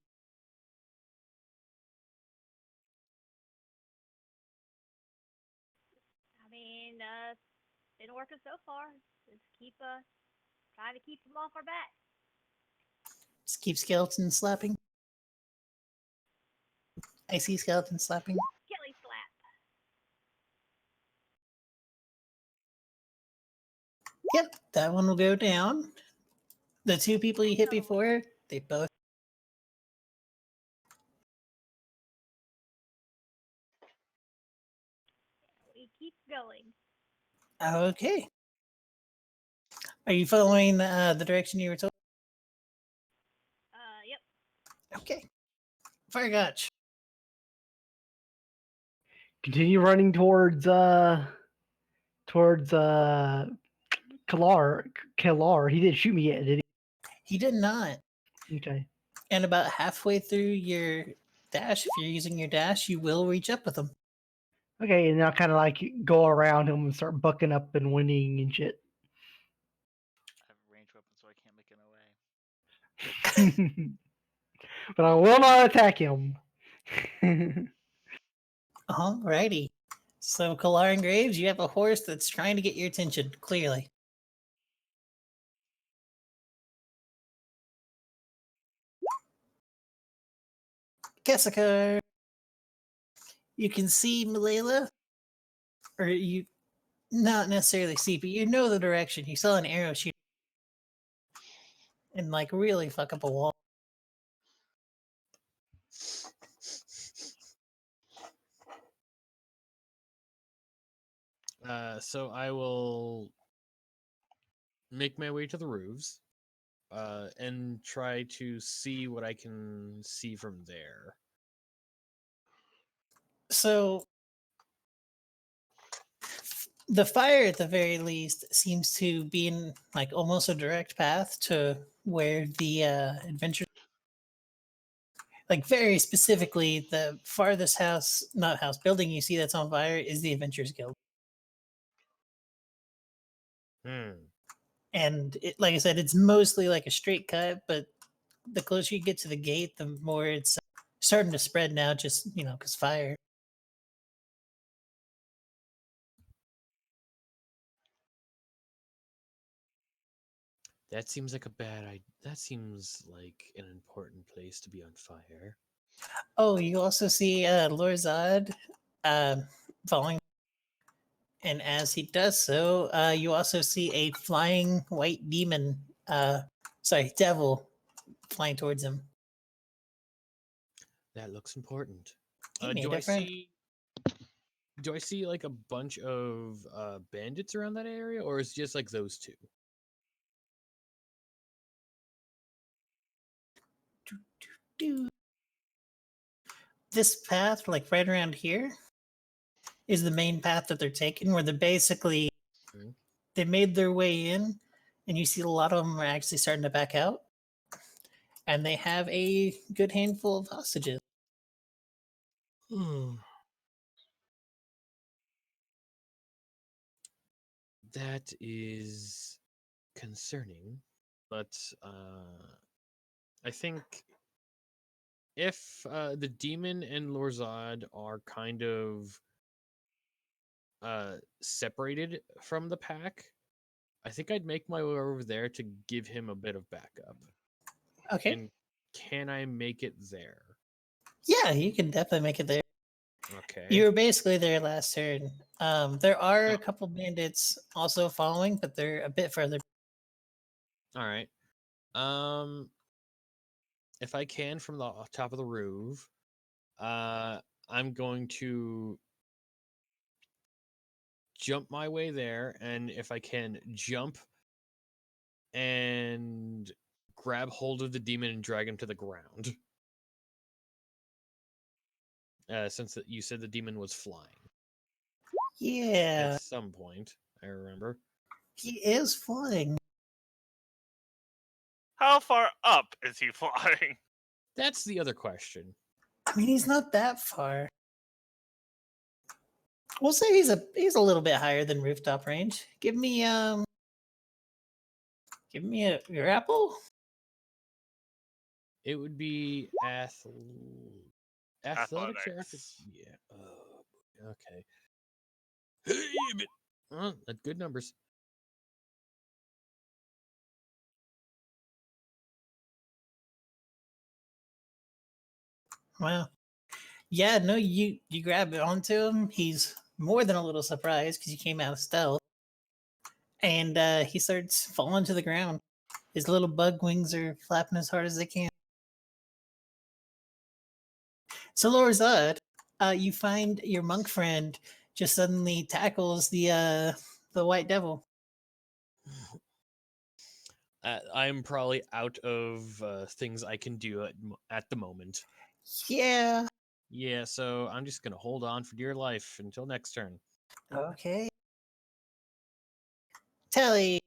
I mean, been working so far. Just keep trying to keep them off our back. Just keep skeleton slapping. I see skeleton slapping. Kelly slap. Yep, that one will go down. The two people you hit before, they both. We keep going. Okay. Are you following the direction you were told? Yep. Okay. Fire Gotch. Continue running towards Kalar. He didn't shoot me yet, did He did not. he? Okay. And about halfway through your dash, if you're using your dash, you will reach up with him. Okay, and I'll kind of like go around him and start bucking up and winning and shit. I have a ranged weapon, so I can't make an away. But I will not attack him. Alrighty. So, Kalar and Graves, you have a horse that's trying to get your attention, clearly. Kessika. You can see Malala, or you not necessarily see, but you know the direction. You saw an arrow shoot and like really fuck up a wall. So I will make my way to the roofs, and try to see what I can see from there. So the fire at the very least seems to be in like almost a direct path to where the adventure, like very specifically the farthest building you see that's on fire is the Adventurers Guild. And it, like I said, it's mostly like a straight cut, but the closer you get to the gate, the more it's starting to spread now, just, because fire. That seems like a bad idea. That seems like an important place to be on fire. Oh, you also see Lorzad falling. And as he does so, you also see a flying white demon, devil, flying towards him. That looks important. He made Do a I friend. see like a bunch of bandits around that area, or is it just like those two? This path, like right around here, is the main path that they're taking, where they're basically they made their way in, and you see a lot of them are actually starting to back out, and they have a good handful of hostages. That is concerning, but I think if the demon and Lorzad are kind of separated from the pack, I think I'd make my way over there to give him a bit of backup. Okay. And can I make it there? Yeah, you can definitely make it there. Okay. You were basically there last turn. There are a couple bandits also following, but they're a bit further. All right. If I can from the top of the roof, I'm going to jump my way there, and if I can jump and grab hold of the demon and drag him to the ground. since you said the demon was flying Yeah, at some point. I remember. he is flying. How far up is he flying? That's the other question. I mean, he's not that far. We'll say he's a little bit higher than rooftop range. Give me your apple. It would be athletics or Athletics. yeah. Oh, okay. Well, that's good numbers. Wow. Yeah, no, you grab it onto him. He's more than a little surprised because you came out of stealth, and he starts falling to the ground. His little bug wings are flapping as hard as they can. So, Lorzad, you find your monk friend just suddenly tackles the white devil. I'm probably out of things I can do at the moment. Yeah. Yeah, so I'm just gonna hold on for dear life until next turn. Okay. Telly.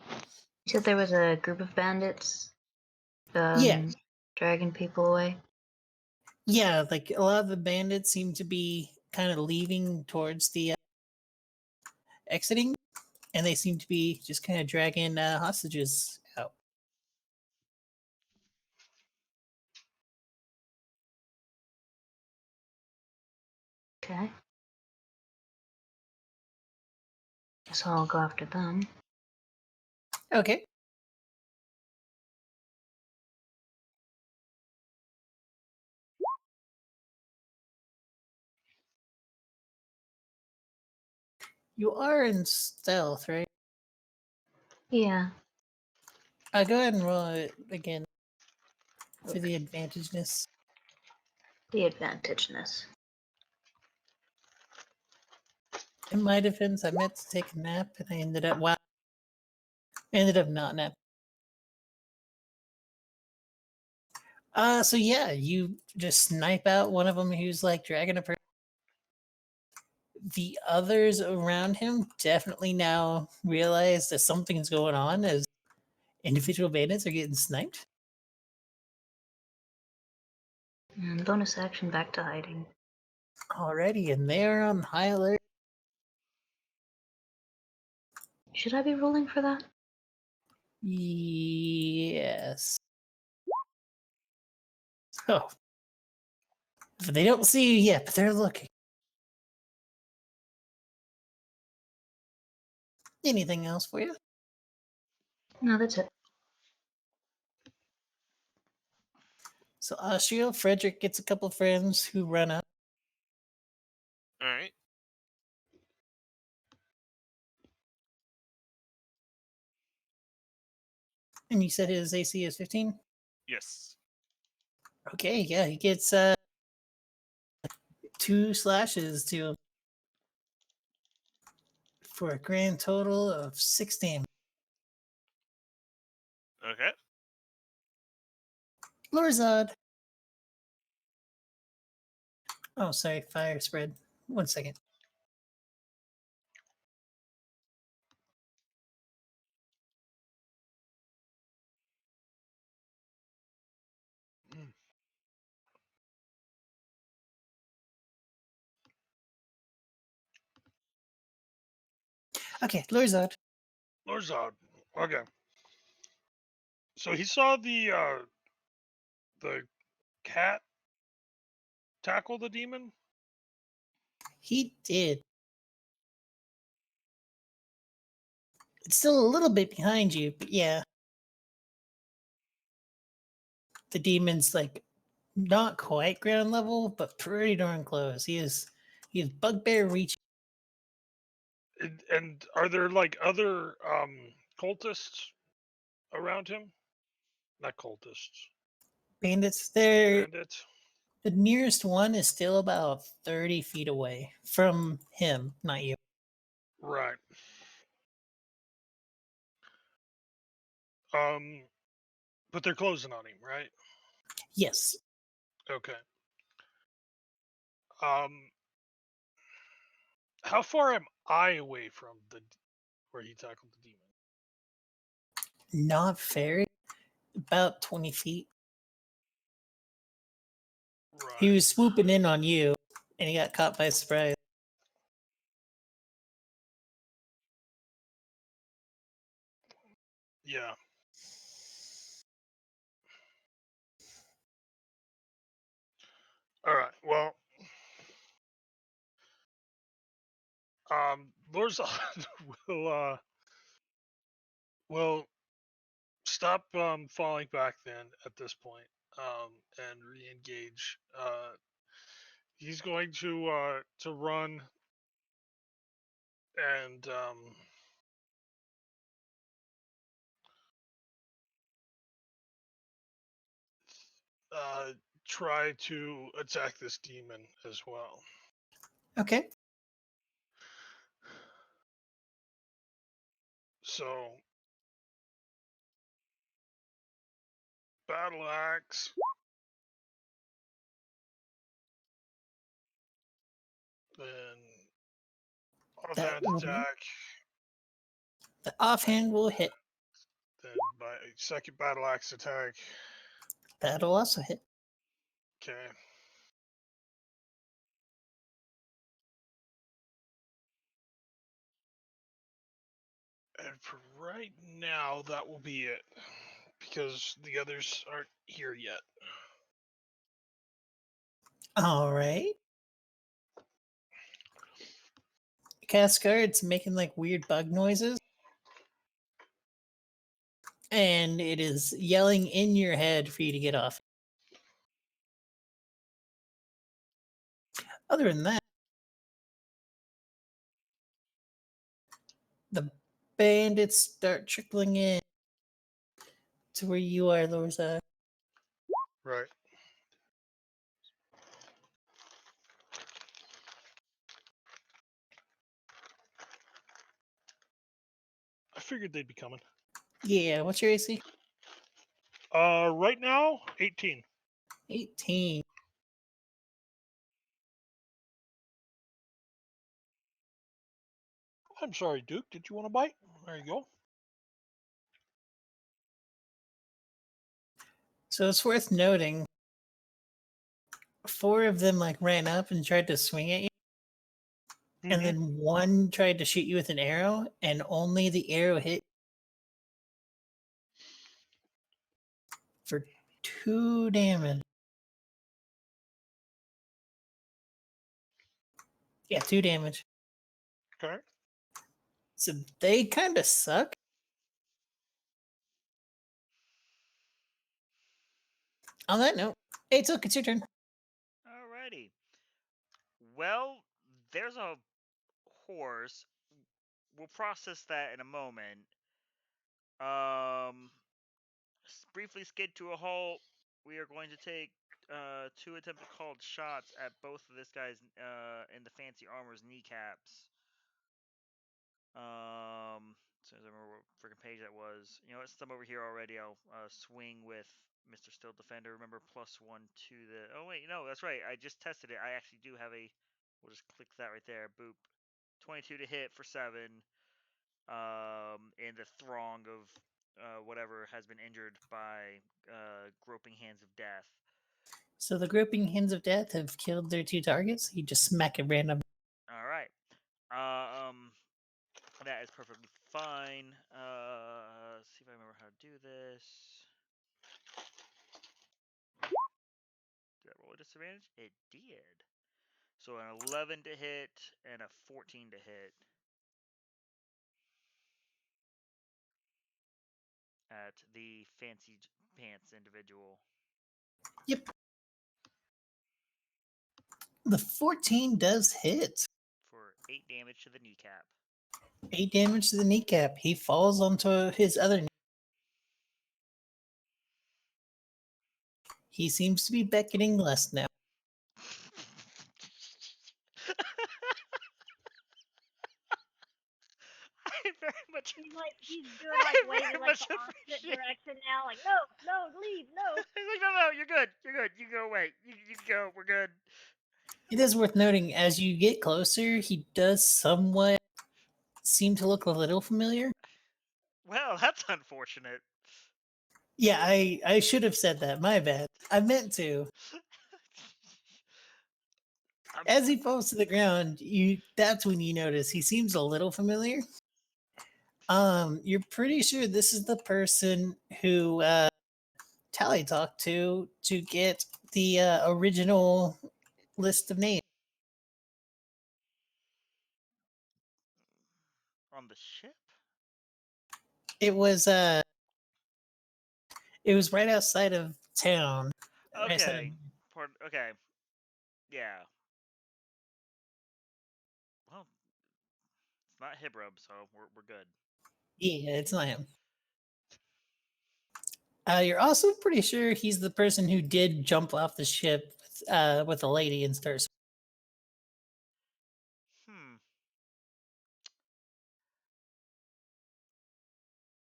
You said there was a group of bandits Yeah. dragging people away. Yeah, like a lot of the bandits seem to be kind of leaving towards the exiting, and they seem to be just kind of dragging hostages out. Okay. Guess I'll go after them. Okay. You are in stealth, right? Yeah. Go ahead and roll it again for the advantageness. The advantageness. In my defense, I meant to take a nap, and I ended up not napping. So yeah, you just snipe out one of them who's like dragging a person. The others around him definitely now realize that something's going on as individual bandits are getting sniped. And bonus action back to hiding. Already, and they're on high alert. Should I be rolling for that? Yes. So, they don't see you yet, but they're looking. Anything else for you? No, that's it. So, Astriel, Frederick gets a couple friends who run up. All right. And you said his AC is 15? Yes. Okay, yeah, he gets 2 slashes to him for a grand total of 6 damage. Okay. Lorzad. Oh, sorry, fire spread. 1 second. Okay, Lorzad. Lorzod. Okay. So he saw the cat tackle the demon. He did. It's still a little bit behind you, but yeah. The demon's like not quite ground level, but pretty darn close. He is bugbear reach. And are there like other cultists around him? Not cultists. Bandits. There, Bandits. the nearest one is still about 30 feet away from him, not you. Right. But they're closing on him, right? Yes. Okay. How far am I away from where he tackled the demon? Not very. About 20 feet. Right. He was swooping in on you, and he got caught by surprise. Yeah. All right. Well, Lord Zod will stop falling back then at this point, and re-engage. He's going to run and try to attack this demon as well. Okay. So, battle axe. Then offhand attack. The offhand will hit. Then by second battle axe attack. That'll also hit. Okay. And for right now, that will be it. Because the others aren't here yet. All right. Cascard's making like weird bug noises. And it is yelling in your head for you to get off. Other than that, the bandits start trickling in to where you are, Lorza. Right. I figured they'd be coming. Yeah, what's your AC? Right now, 18. 18. I'm sorry, Duke. Did you want to bite? There you go. So it's worth noting 4 of them like ran up and tried to swing at you. And Mhm. then one tried to shoot you with an arrow, and only the arrow hit for 2 damage. Yeah, 2 damage. Okay. So they kind of suck. On that note, hey, Took, it's your turn. Alrighty. Well, there's a horse. We'll process that in a moment. Briefly skid to a halt. We are going to take 2 attempted called shots at both of this guy's in the fancy armor's kneecaps. So I remember what freaking page that was. You know what? Since I'm over here already, I'll swing with Mr. Still Defender. Remember, +1 to the. Oh wait, no, that's right. I just tested it. I actually do have a. We'll just click that right there. Boop. 22 to hit for 7. In the throng of whatever has been injured by groping hands of death. So the groping hands of death have killed their 2 targets. You just smack a random. All right. That is perfectly fine. See if I remember how to do this. Did I roll a disadvantage? It did. So an 11 to hit and a 14 to hit. At the fancy pants individual. Yep. The 14 does hit. For 8 damage to the kneecap. 8 damage to the kneecap. He falls onto his other knee. He seems to be beckoning less now. I very much. He's doing like Very waving like much the opposite appreciate. direction now. Like no, leave, no. He's like, no, you're good. You're good. You go away. You go. We're good. It is worth noting as you get closer, he does somewhat seem to look a little familiar. Well, that's unfortunate. Yeah, I should have said that. My bad. I meant to. As he falls to the ground, that's when you notice he seems a little familiar. You're pretty sure this is the person who Tally talked to get the original list of names. On the ship? It was right outside of town. Right outside of- Okay. Okay. Yeah. Well, it's not Hibrub, so we're good. yeah, it's not him. You're also pretty sure he's the person who did jump off the ship with a lady and start.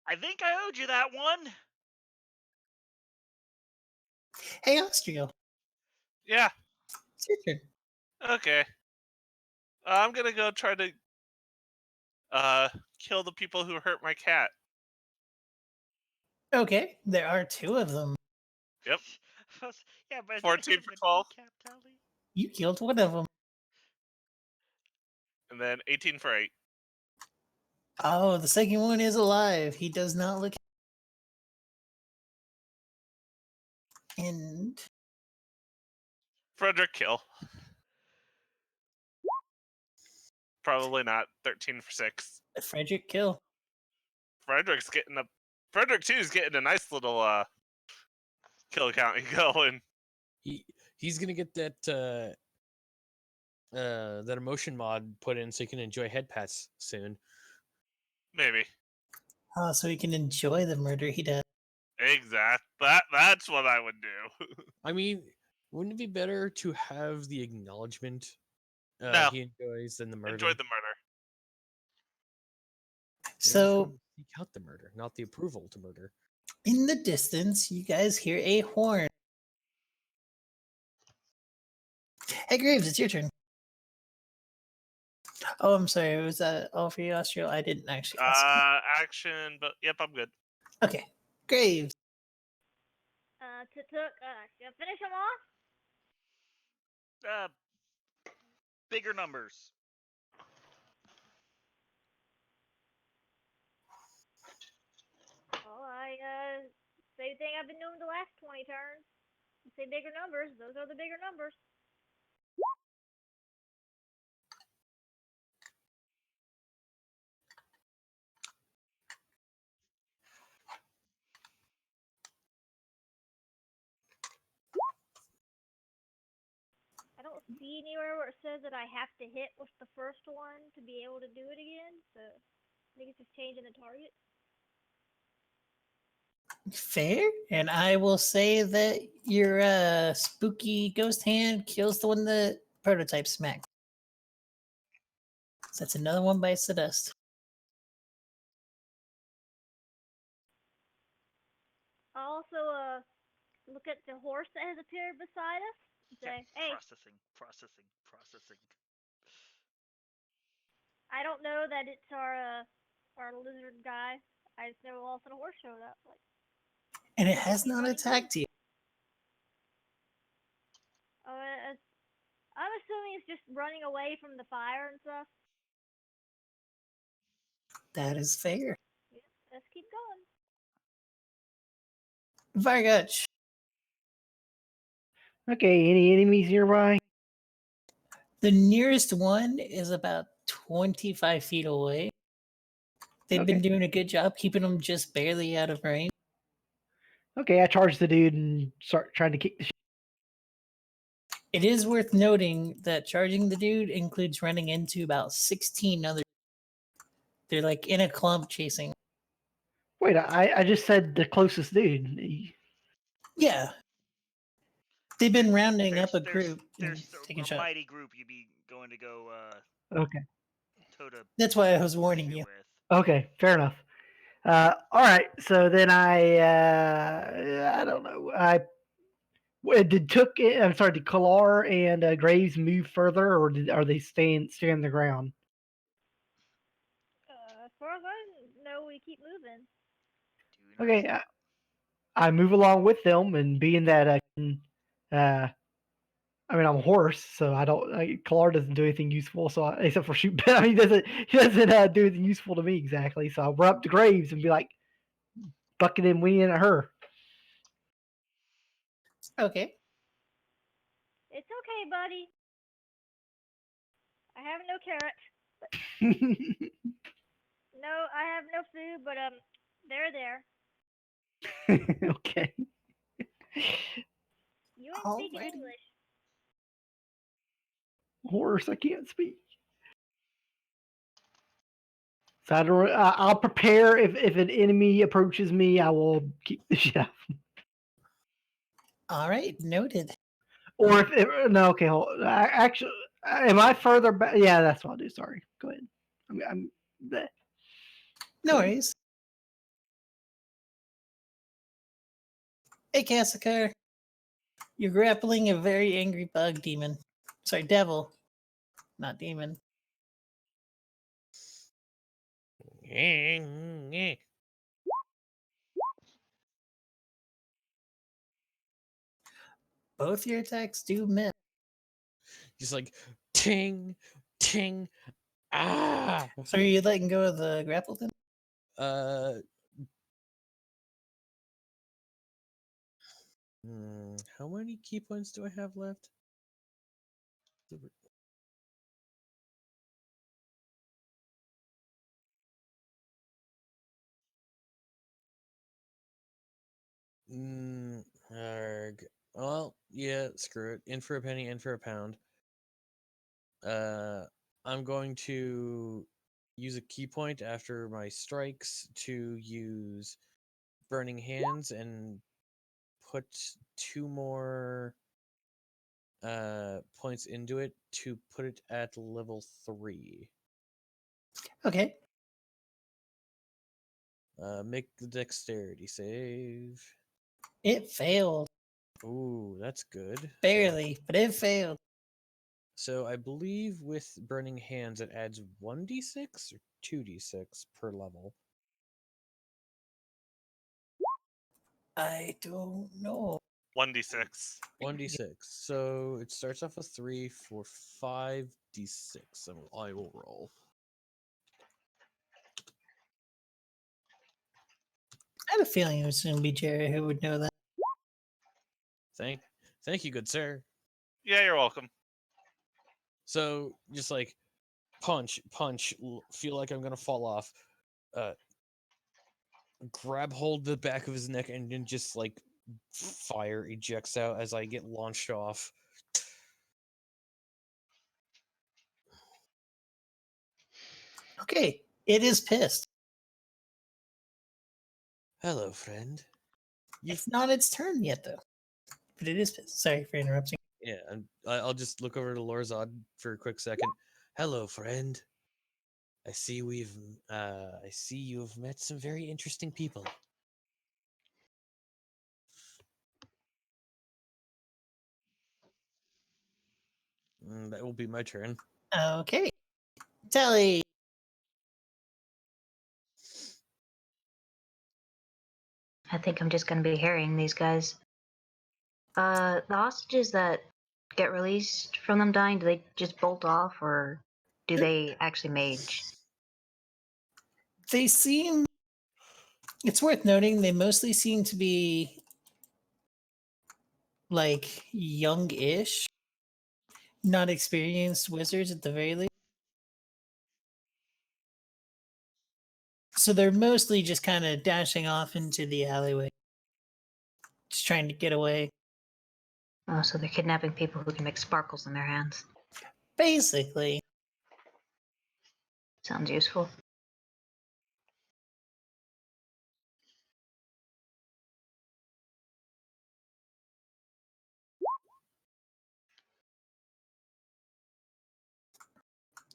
I think I owed you that one. Hey, Austria, Yeah. it's your turn. Okay. I'm gonna go try to kill the people who hurt my cat. Okay, there are two of them. Yep. Yeah, but 14 for 12. You killed one of them. And then 18 for 8. Oh, the second one is alive. He does not look. And Frederick kill. Probably not. 13 for 6. Frederick kill. Frederick 2 is getting a nice little kill count going. He's gonna get that emotion mod put in so he can enjoy head pats soon. Maybe. Oh, so he can enjoy the murder he does. Exact. That's what I would do. I mean, wouldn't it be better to have the acknowledgement No. he enjoys than the murder? Enjoy the murder. So seek out the murder, not the approval to murder. in the distance, you guys hear a horn. Hey, Graves, it's your turn. Oh, I'm sorry. Was that all for you, Austria? I didn't actually ask. Action, but yep, I'm good. Okay, Graves. Should I finish him off? Bigger numbers. Well, same thing I've been doing the last 20 turns. Say bigger numbers. Those are the bigger numbers. I don't see anywhere where it says that I have to hit with the first one to be able to do it again, so I think it's just changing the target. Fair. And I will say that your spooky ghost hand kills the one that prototype smacked. So that's another one bites the dust. I'll also look at the horse that has appeared beside us and say, hey, Processing. I don't know that it's our lizard guy. I just know all of a sudden a horse showed up. Like, And it has not attacked you. I'm assuming it's just running away from the fire and stuff. That is fair. Yeah, let's keep going. Vargach. Okay, any enemies nearby? The nearest one is about 25 feet away. They've been doing a good job keeping them just barely out of range. Okay, I charge the dude and start trying to kick the shit. It is worth noting that charging the dude includes running into about 16 other. They're like in a clump chasing. Wait, I just said the closest dude. Yeah. They've been rounding up a There's group and taking a shots. mighty group you'd be going to go Okay. toe to That's why I was warning deal you. with. Okay, fair enough. All right, so then I don't know. Did Took I'm sorry, did Kalar and Graves move further, or are they stay on the ground? As far as I know, we keep moving. Do not Okay, say. I move along with them, and being that I mean, I'm a horse, so I don't. Kalar doesn't do anything useful, so except for shoot. I mean, he doesn't do anything useful to me exactly. So I'll run up to Graves and be like, bucking and winging at her. Okay. It's okay, buddy. I have no carrots. No, I have no food, but they're there. Okay. You ain't speaking Alrighty. English. Horse, I can't speak. So I don't. I'll prepare if an enemy approaches me. I will keep the shit out. All right. Noted. Or if no, okay, hold. Actually, am I further back? Yeah, that's what I'll do. Sorry. Go ahead. I'm bleh. No Go ahead. worries. Hey, Cassicar. You're grappling a very angry bug demon. Sorry, devil, not demon. Both your attacks do miss. He's like, ting, ting, ah. So are you letting go of the grapple then? Uh, how many key points do I have left? Arg. Well, yeah, screw it. In for a penny, in for a pound. I'm going to use a key point after my strikes to use Burning Hands and put 2 more points into it to put it at level 3. Okay. Make the dexterity save. It failed. Ooh, that's good. Barely, but it failed. So I believe with Burning Hands it adds 1d6 or 2d6 per level. I don't know. 1d6. 1d6. So it starts off with 3 for 5d6. So I will roll. I had a feeling it was going to be Jerry who would know that. Thank you, good sir. Yeah, you're welcome. So just like punch, feel like I'm gonna fall off. Grab hold of the back of his neck and then just like fire ejects out as I get launched off. Okay, it is pissed. Hello, friend. It's not its turn yet, though. But it is pissed. Sorry for interrupting. Yeah, and I'll just look over to Lorzod for a quick second. Hello, friend. I see you've met some very interesting people. That will be my turn. Okay. Telly. I think I'm just gonna be harrying these guys. The hostages that get released from them dying, do they just bolt off, or do they actually mage? They seem. It's worth noting they mostly seem to be like young-ish, not experienced wizards at the very least. So they're mostly just kind of dashing off into the alleyway, just trying to get away. Oh, so they're kidnapping people who can make sparkles in their hands. Basically. Sounds useful.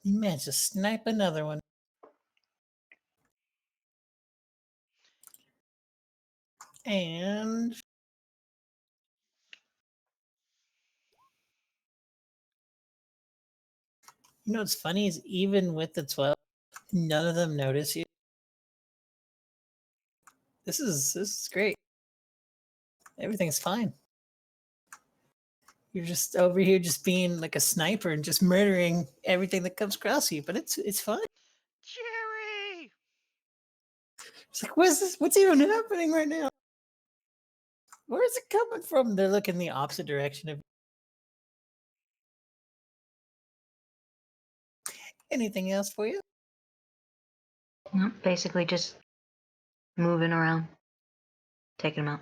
You managed to snipe another one. And you know what's funny is even with the 12, none of them notice you. This is great. Everything's fine. You're just over here just being like a sniper and just murdering everything that comes across you, but it's fine. Jerry! It's like, what's this? What's even happening right now? Where is it coming from? They're looking the opposite direction of. Anything else for you? No, basically just moving around, taking them out.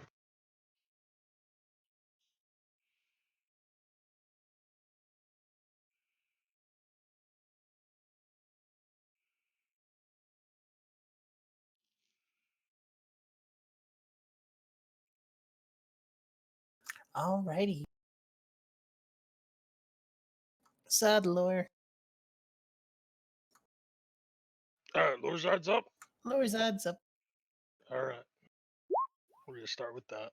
Alrighty. Sad lore. All right, Lorzard's up. Lore's odds up. All right. We're going to start with that.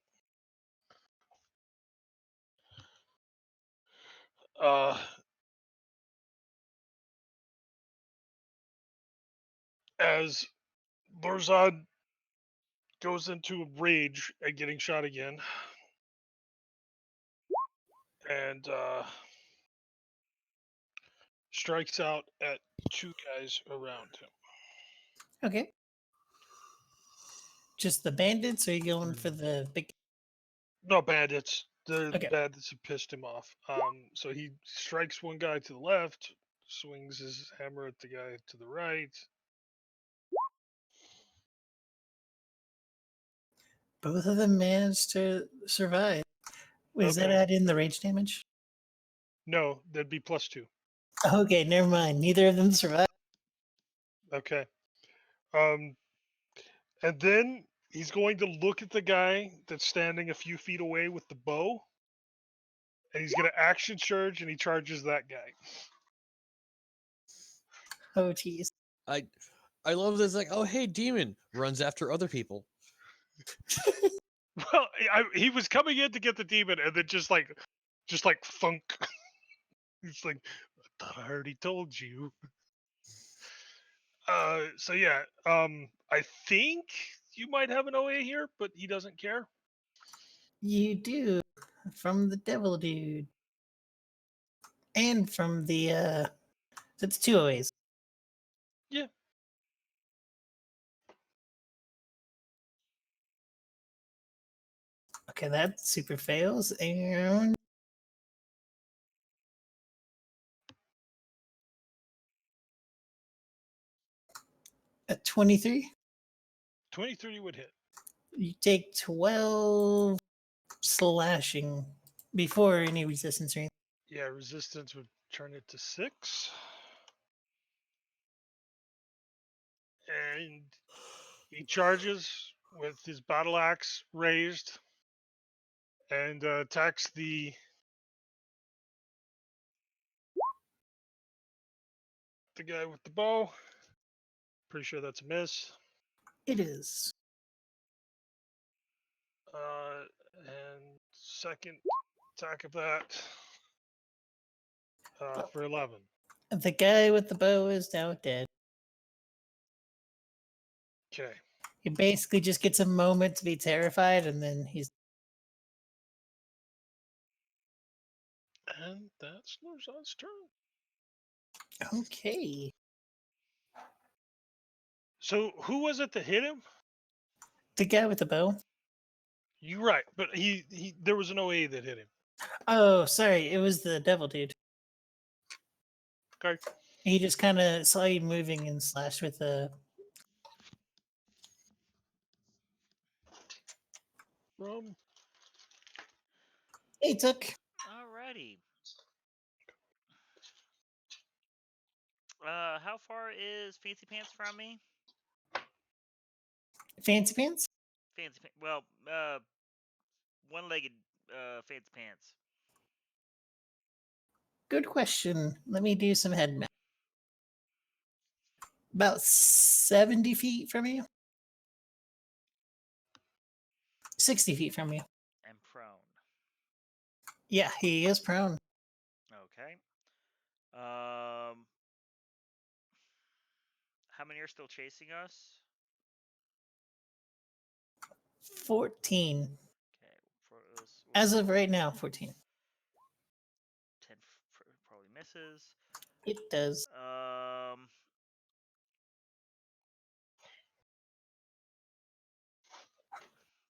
As Lorzad goes into a rage at getting shot again, and strikes out at two guys around him. Okay. Just the bandits, or are you going for the big? No, bandits. The Okay. bandits have pissed him off. So he strikes one guy to the left, swings his hammer at the guy to the right. Both of them managed to survive. Was that Okay. add in the rage damage? No, that'd be +2. Okay, never mind. Neither of them survived. Okay. And then he's going to look at the guy that's standing a few feet away with the bow, and he's going to action charge, and he charges that guy. Oh, geez. I love this. Like, oh hey, demon runs after other people. Well, he was coming in to get the demon, and then just like funk. He's like, I thought I already told you. So yeah, I think you might have an OA here, but he doesn't care. You do. From the devil dude. And from the that's 2 OAs. Yeah. Okay, that super fails, and a 23. 23 would hit. You take 12 slashing before any resistance or anything. Yeah, resistance would turn it to 6. And he charges with his battle axe raised and attacks the guy with the bow. Pretty sure that's a miss. It is. And second attack of that for 11. The guy with the bow is now dead. Okay. He basically just gets a moment to be terrified, and then he's. And that's Lorzad's turn. Okay. So who was it that hit him? The guy with the bow? You're right, but he there was an OA that hit him. Oh, sorry. It was the devil dude. Okay. He just kind of saw you moving and slashed with a. He took. Alrighty. How far is Fancy Pants from me? Fancy Pants? Well, one-legged Fancy Pants. Good question. Let me do some head math. About 70 feet from you. 60 feet from you. and prone. Yeah, he is prone. Okay. How many are still chasing us? 14. Okay. As of right now, 14. 10 probably misses. It does.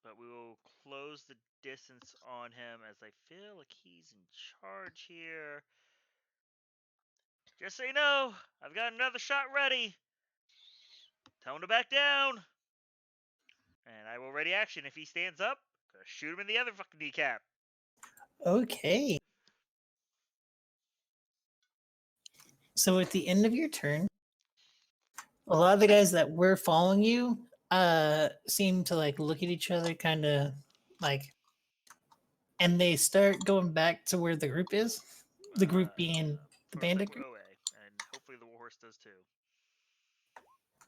But we will close the distance on him as I feel like he's in charge here. Just so you know, I've got another shot ready. Tell him to back down. And I will ready action if he stands up. Gonna shoot him in the other fucking kneecap. Okay. So at the end of your turn, a lot of the guys that were following you seem to like look at each other kind of like, and they start going back to where the group is. The group being the bandit group. And hopefully the warhorse does too.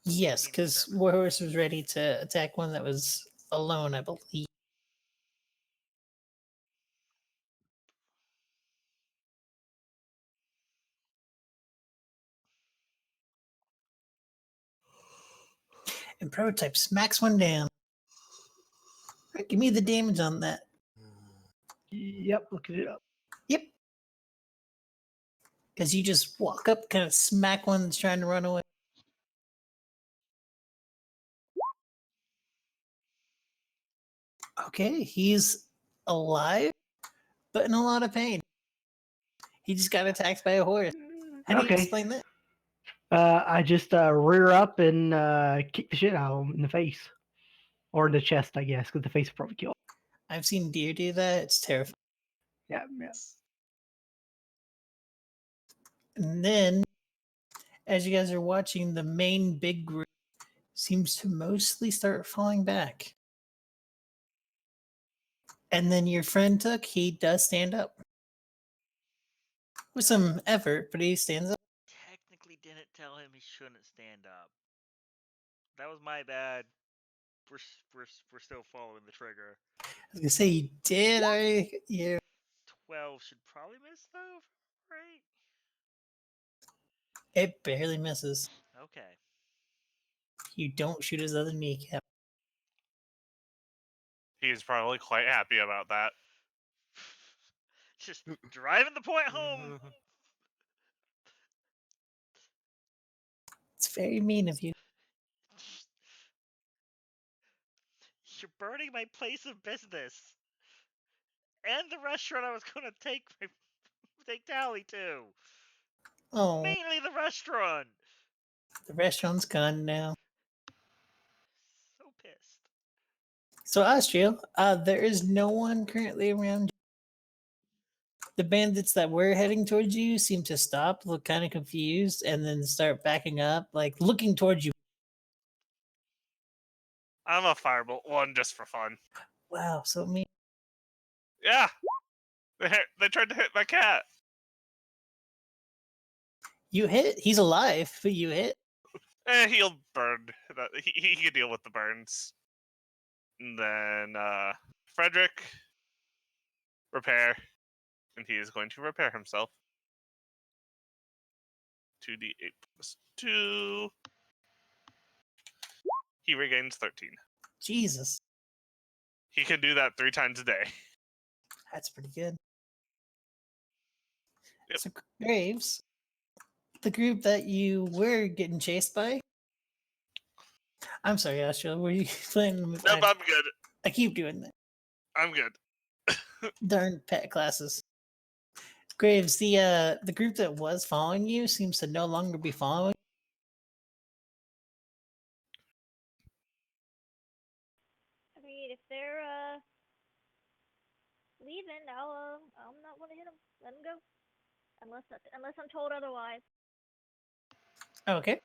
Yes, 14 to because 7. Warhorse was ready to attack one that was alone, I believe. And Prototype smacks one down. Right, give me the damage on that. Yep, looking it up. Yep. Because you just walk up, kind of smack one that's trying to run away. Okay, he's alive, but in a lot of pain. He just got attacked by a horse. How do you explain that? I just rear up and kick the shit out of him in the face. Or in the chest, I guess, because the face will probably kill him. I've seen deer do that. It's terrifying. Yeah. And then, as you guys are watching, the main big group seems to mostly start falling back. And then your friend he does stand up. With some effort, but he stands up. Technically didn't tell him he shouldn't stand up. That was my bad. We're still following the trigger. I was gonna say you did already. Yeah. 12 should probably miss though, right? It barely misses. Okay. You don't shoot his other kneecap. He's probably quite happy about that. Just driving the point home. It's very mean of you. You're burning my place of business. And the restaurant I was gonna take Tally to. Oh, Mainly the restaurant. the restaurant's gone now. So pissed. So, Astriel, there is no one currently around you. The bandits that were heading towards you seem to stop, look kind of confused, and then start backing up, like looking towards you. I'm a firebolt one just for fun. Wow, so mean. Yeah, they tried to hit my cat. You hit. He's alive, but you hit. He'll burn. He can deal with the burns. And then Frederick, repair, and he is going to repair himself. 2d8 plus 2. He regains 13. Jesus, He can do that 3 times a day. that's pretty good. Yep. So, Graves, the group that you were getting chased by. I'm sorry, Astriel. Were you playing? Nope, I'm good. I keep doing that. I'm good. Darn pet classes. Graves, the group that was following you seems to no longer be following. I mean, if they're leaving, I'm not gonna hit them. Let them go, unless I'm told otherwise. Okay.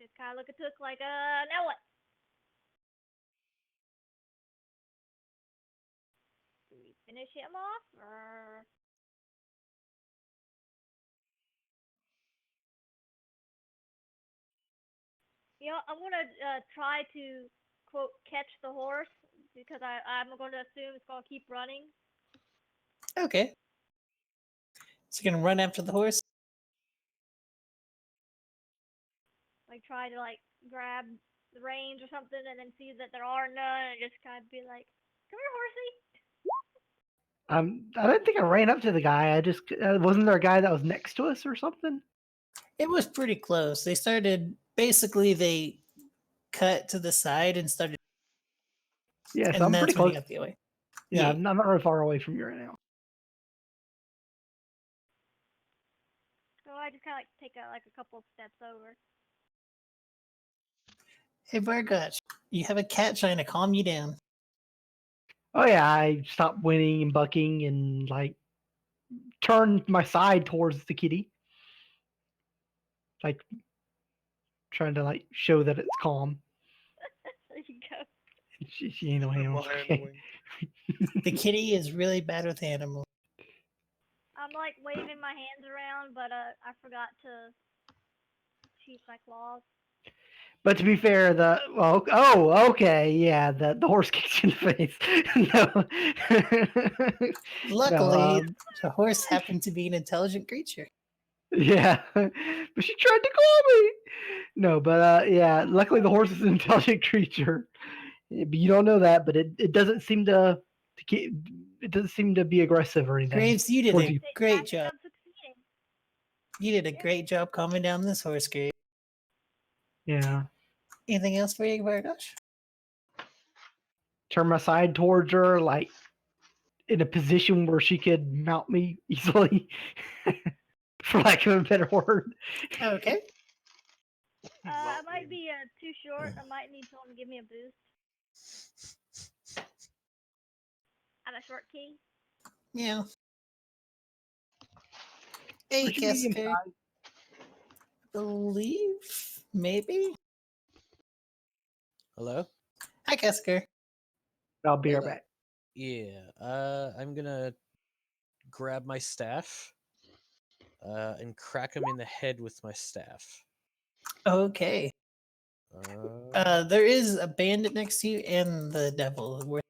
Just kind of look at Took like, now what? Do we finish him off, or? You know, I'm gonna try to quote catch the horse because I'm going to assume it's going to keep running. Okay. So you're gonna run after the horse? Like try to like grab the reins or something, and then see that there are none, and just kind of be like, "Come here, horsey." I don't think I ran up to the guy. I just wasn't there a guy that was next to us or something? It was pretty close. They cut to the side and started, Yeah, so and I'm that's pretty when he close. got the away. Yeah, Yeah. I'm not very far away from you right now. So I just kind of like take a couple of steps over. Hey, Bargotch, you have a cat trying to calm you down. Oh yeah, I stopped whinnying and bucking and like turned my side towards the kitty, like trying to like show that it's calm. There you go. She ain't no animal. Animal handling. The kitty is really bad with animals. I'm like waving my hands around, but I forgot to sheath my claws. But to be fair, okay, yeah, the horse kicked you in the face. No. Luckily, No, the horse happened to be an intelligent creature. yeah, but she tried to call me. No, but yeah, luckily the horse is an intelligent creature. But you don't know that, but it doesn't seem to keep. It doesn't seem to be aggressive or anything. Graves, you did towards a you. great I think job. I'm succeeding. You did a great job calming down this horse, Graves. Yeah. Anything else for you, Bargotch? Turn my side towards her, like in a position where she could mount me easily, for lack of a better word. Okay. I might be too short. I might need someone to give me a boost. I'm a short key. Yeah. Hey, Aren't you medium Kesker. size? Believe? Maybe? Hello? Hi, Kesker. I'll be right Hello. back. Yeah. I'm gonna grab my staff. And crack him in the head with my staff. Okay. There is a bandit next to you and the devil. Where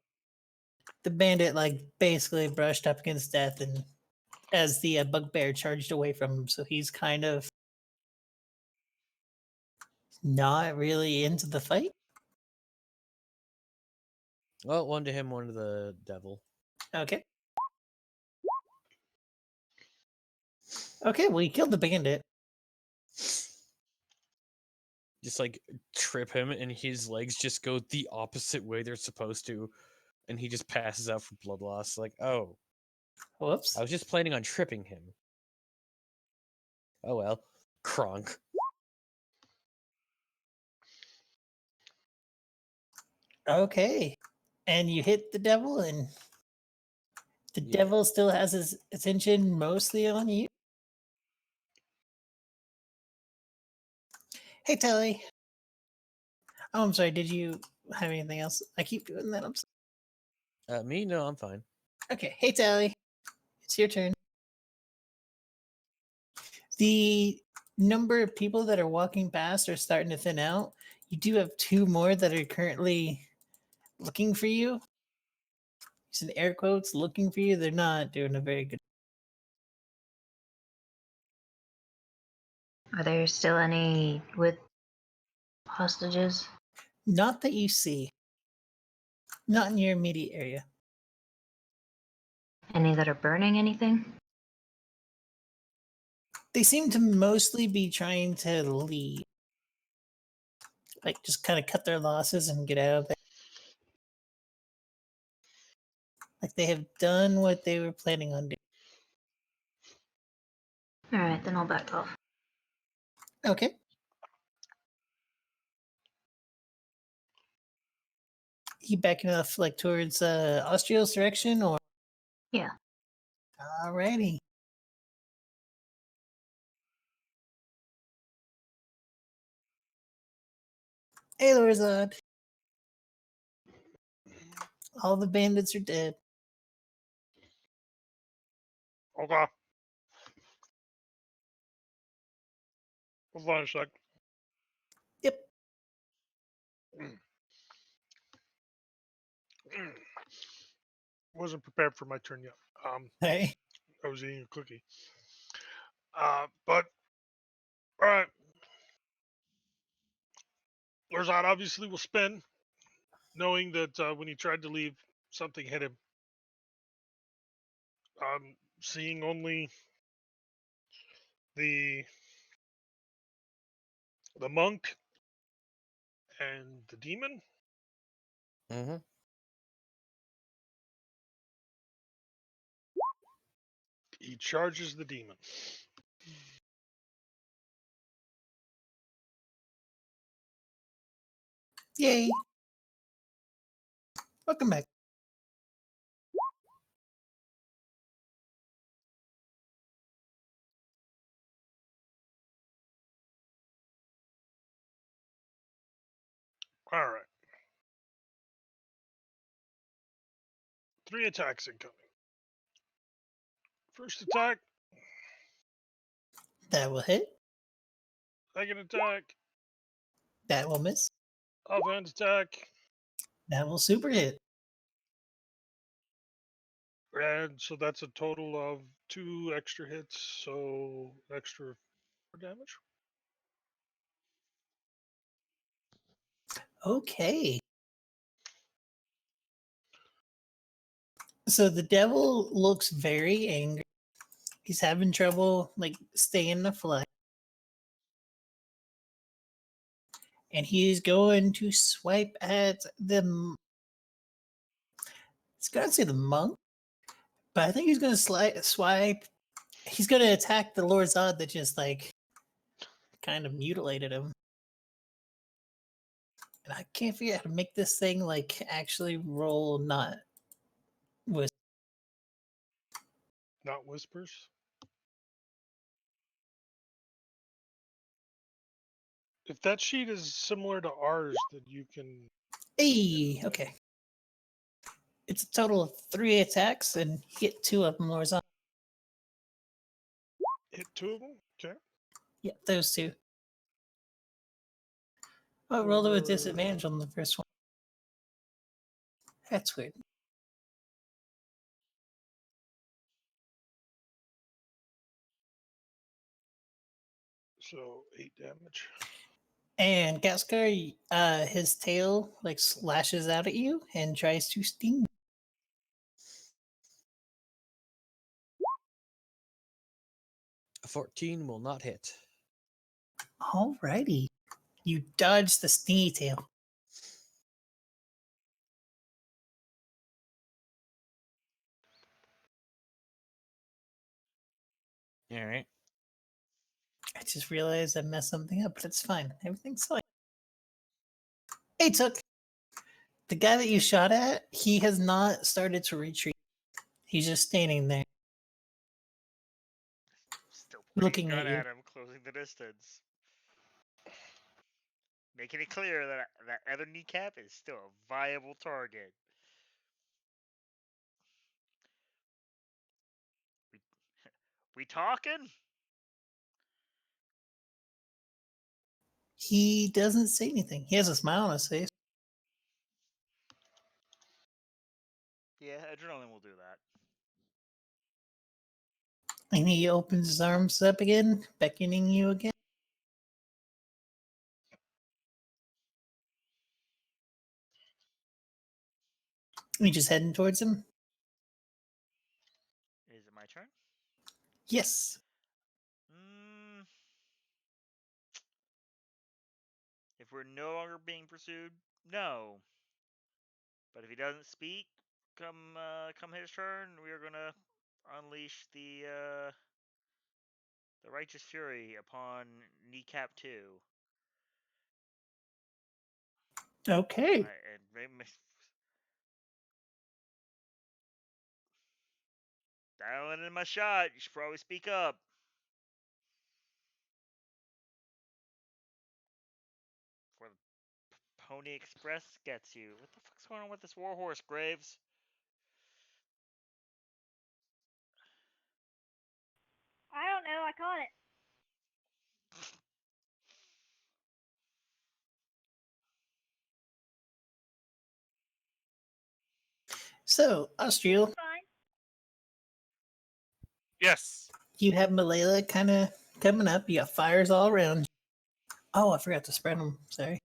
the bandit, like, basically brushed up against death, and as the bugbear charged away from him, so he's kind of not really into the fight. Well, one to him, one to the devil. Okay. Okay, well, you killed the bandit. Just like trip him, and his legs just go the opposite way they're supposed to, and he just passes out from blood loss. Like, oh, Whoops. I was just planning on tripping him. Oh well, Kronk. Okay. And you hit the devil, and the Yeah. devil still has his attention mostly on you. Hey, Telly. Oh, I'm sorry. Did you have anything else? I keep doing that. I'm sorry. Me? No, I'm fine. Okay. Hey, Telly. It's your turn. The number of people that are walking past are starting to thin out. You do have two more that are currently looking for you. Using air quotes, looking for you. They're not doing a very good. Are there still any with hostages? Not that you see. Not in your immediate area. Any that are burning anything? They seem to mostly be trying to leave. Like, just kind of cut their losses and get out of there. Like, they have done what they were planning on doing. Alright, then I'll back off. Okay. You backing off, like, towards Austria's direction, or? Yeah. Alrighty. Hey, Lorzad. All the bandits are dead. Okay. Hold on a sec. Yep. wasn't prepared for my turn yet. Hey. I was eating a cookie. But all right. Lorzad obviously will spin, knowing that when he tried to leave, something hit him. Seeing only the monk and the demon. Mm-hmm. He charges the demon. Yay. Welcome back. All right. 3 attacks incoming. First attack, That will hit. second attack, That will miss. offhand attack, That will super hit. and so that's a total of 2 extra hits, so extra 4 damage. Okay. So the devil looks very angry. He's having trouble like staying afloat. And he's going to swipe at the. He's going to say the monk, but I think he's going to swipe. He's going to attack the Lord Zod that just like kind of mutilated him. And I can't figure out how to make this thing like actually roll not with. Not whispers. If that sheet is similar to ours, then you can. Hey, okay. It's a total of 3 attacks, and you get 2 of them, Lord Zod. Hit 2 of them? Okay. Yep, those 2. Oh, rolled it with disadvantage on the first one. That's weird. So 8 damage. And Gaskar, his tail like slashes out at you and tries to sting. 14 will not hit. Alrighty. You dodge the stingy tail. All right. I just realized I messed something up, but it's fine. Everything's fine. Hey, Took. The guy that you shot at, he has not started to retreat. He's just standing there. Still Looking pointing a gun at you. at him, closing the distance. Making it clear that that other kneecap is still a viable target. We talking? He doesn't say anything. He has a smile on his face. Yeah, adrenaline will do that. And he opens his arms up again, beckoning you again. You just heading towards him? Is it my turn? Yes. If we're no longer being pursued, no. But if he doesn't speak, come his turn, we are gonna unleash the righteous fury upon kneecap 2. Okay. And dialing in my shot. You should probably speak up. Before the Pony Express gets you. What the fuck's going on with this warhorse, Graves? I don't know. I caught it. So, Austriel, Fine. Yes. you have Malala kind of coming up. You got fires all around. Oh, I forgot to spread them. Sorry.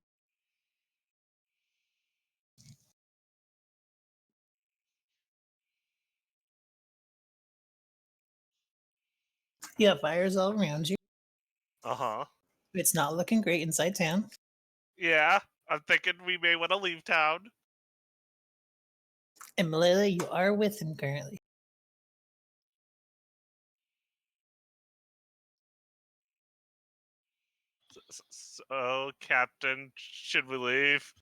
You have fires all around you. Uh-huh. It's not looking great inside town. Yeah. I'm thinking we may want to leave town. And Malala, you are with him currently. So, Captain, should we leave?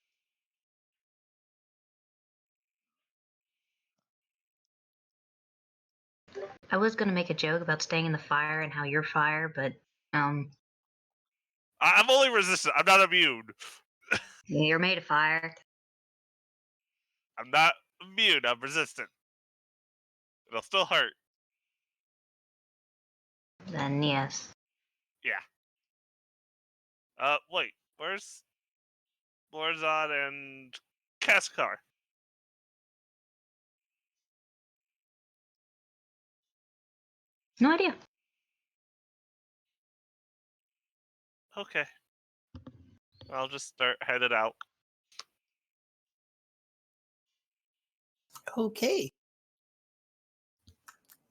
I was gonna make a joke about staying in the fire and how you're fire, but I'm only resistant. I'm not immune. you're made of fire. I'm not immune. I'm resistant. It'll still hurt. Then yes. Yeah. Wait. Where's Lorzon and Kaskar? No idea. Okay. I'll just start headed out. Okay.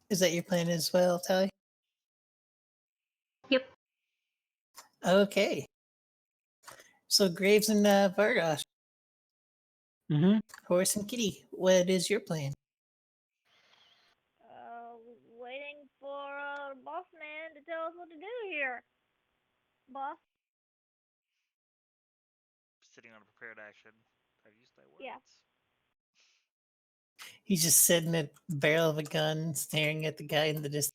Is that your plan as well, Tally? Yep. Okay. So Graves and Vargosh, Mm-hmm. Horse and Kitty, what is your plan? Waiting for boss man to tell us what to do here. Boss. Sitting on a prepared action. I've used thy words. Yeah. He's just sitting at the barrel of a gun, staring at the guy in the distance,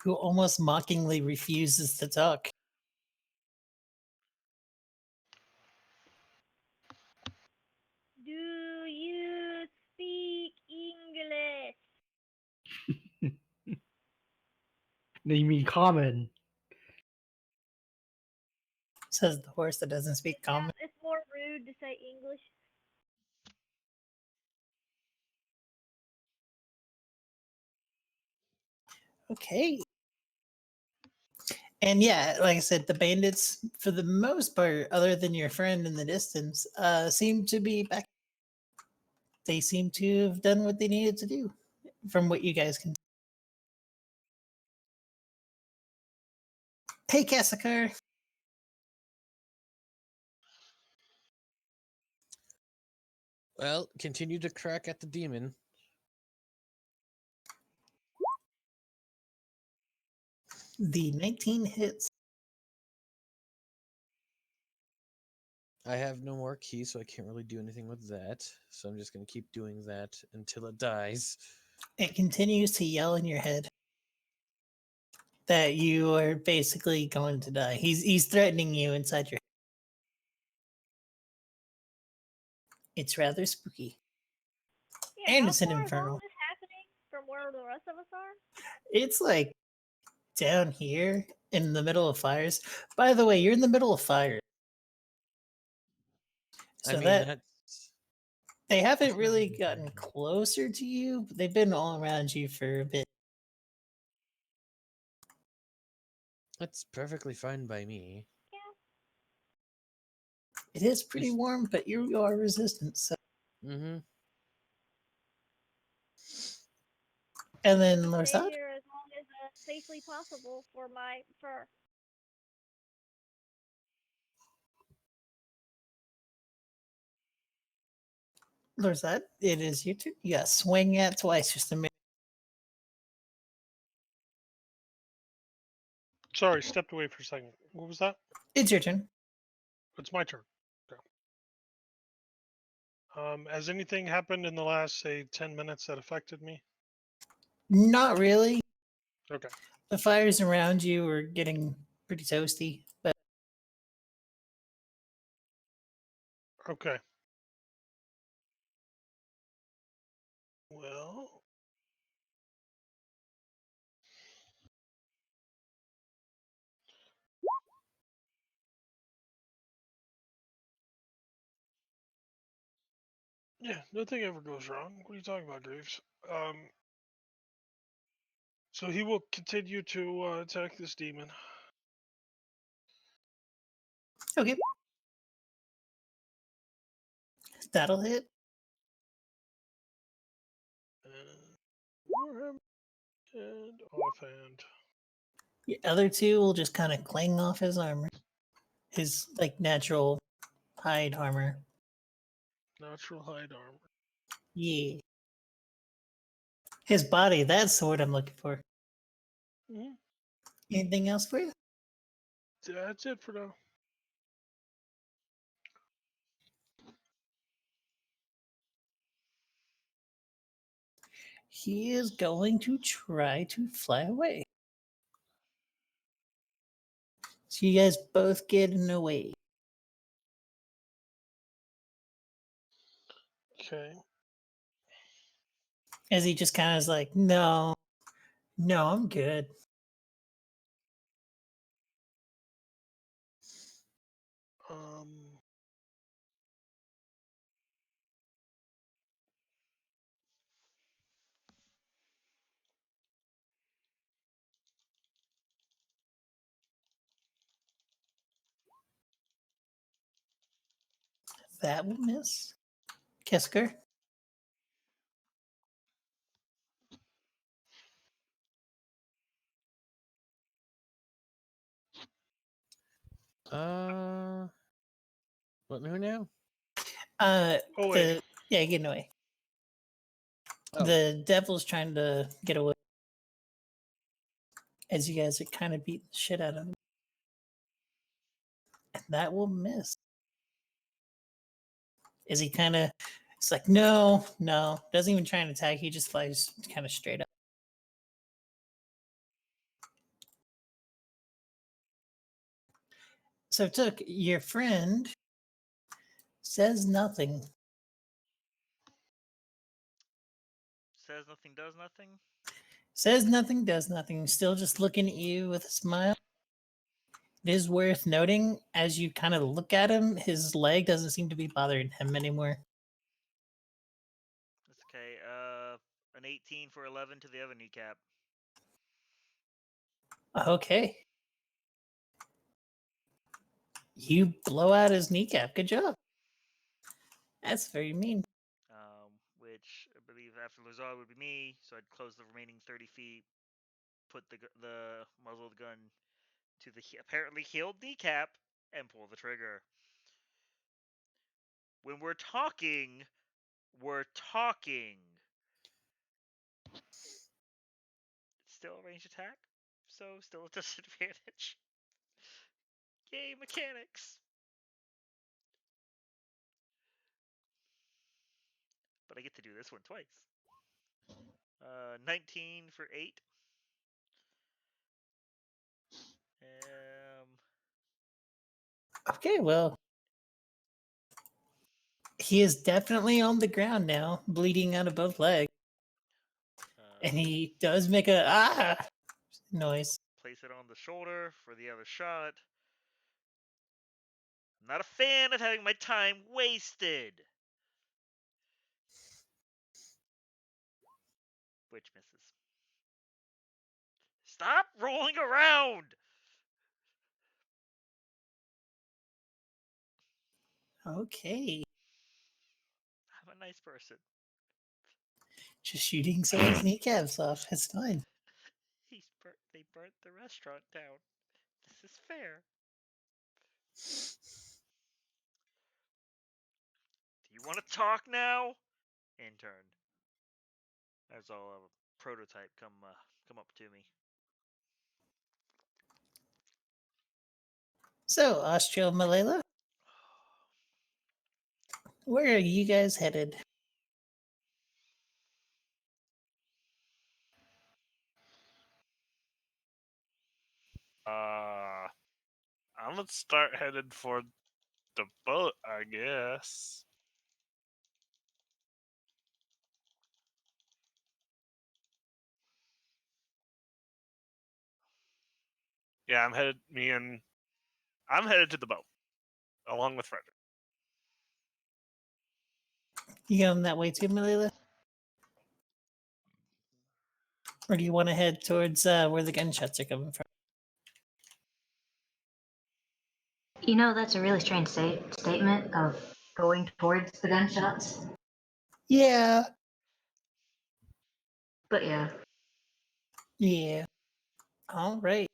who almost mockingly refuses to talk. Do you speak English? You mean common? Says the horse that doesn't speak Yeah, common. it's more rude to say English. Okay. And yeah, like I said, the bandits, for the most part, other than your friend in the distance, seem to be back. They seem to have done what they needed to do, from what you guys can. Hey, Kassakar. Well, continue to crack at the demon. The 19 hits. I have no more keys, so I can't really do anything with that. So I'm just going to keep doing that until it dies. It continues to yell in your head that you are basically going to die. He's threatening you inside your. It's rather spooky. Yeah, And how it's an far is all infernal. this happening from where the rest of us are? It's like down here in the middle of fires. By the way, you're in the middle of fires. So I mean, that that's they haven't really gotten closer to you, but they've been all around you for a bit. that's perfectly fine by me. It is pretty warm, but you are resistant. So. Mm-hmm. And then Stay Lorsad? here as long as safely possible for my fur. Lorsad, it is your turn. You got swing at twice just a minute. Sorry, stepped away for a second. What was that? It's your turn. It's my turn. Okay. Has anything happened in the last, say, 10 minutes that affected me? Not really. Okay. The fires around you are getting pretty toasty, but Okay. Well, Yeah, nothing ever goes wrong. What are you talking about, Graves? So he will continue to attack this demon. Okay. That'll hit. And Warhammer and offhand. The other two will just kind of clang off his armor. His like natural hide armor. Natural hide armor. Yeah. His body, that's the word I'm looking for. Mm-hmm. Anything else for you? That's it for now. He is going to try to fly away. So you guys both getting away. Okay. As he just kind of is like, no, I'm good. Um. That will miss. Kisker. What who now? Oh wait. Getting away. Oh. The devil's trying to get away. As you guys are kind of beating the shit out of him. And that will miss. Is he kind of, it's like, no, doesn't even try and attack. He just flies kind of straight up. So, Took, your friend says nothing. Says nothing, does nothing. Says nothing, does nothing. Still just looking at you with a smile. It is worth noting, as you kind of look at him, his leg doesn't seem to be bothering him anymore. That's okay. An 18 for 11 to the other kneecap. Okay. You blow out his kneecap. Good job. That's very mean. Which I believe after Lazar would be me, so I'd close the remaining 30 feet, put the muzzle of the gun to the apparently healed kneecap, and pull the trigger. When we're talking, we're talking. It's still a ranged attack, so still a disadvantage. Yay, mechanics! But I get to do this one twice. 19 for 8. Okay, well, he is definitely on the ground now, bleeding out of both legs. And he does make a noise. Place it on the shoulder for the other shot. I'm not a fan of having my time wasted. Which misses. Stop rolling around! Okay. I'm a nice person. Just shooting someone's kneecaps off. It's fine. They burnt the restaurant down. This is fair. Do you want to talk now? Intern. As I'll have a prototype come up to me. So, Austria Malala, where are you guys headed? I'm gonna start headed for the boat, I guess. Yeah, I'm headed to the boat along with Frederick. You going that way too, Malila? Or do you want to head towards where the gunshots are coming from? You know, that's a really strange statement of going towards the gunshots. Yeah. But yeah. Yeah. All right.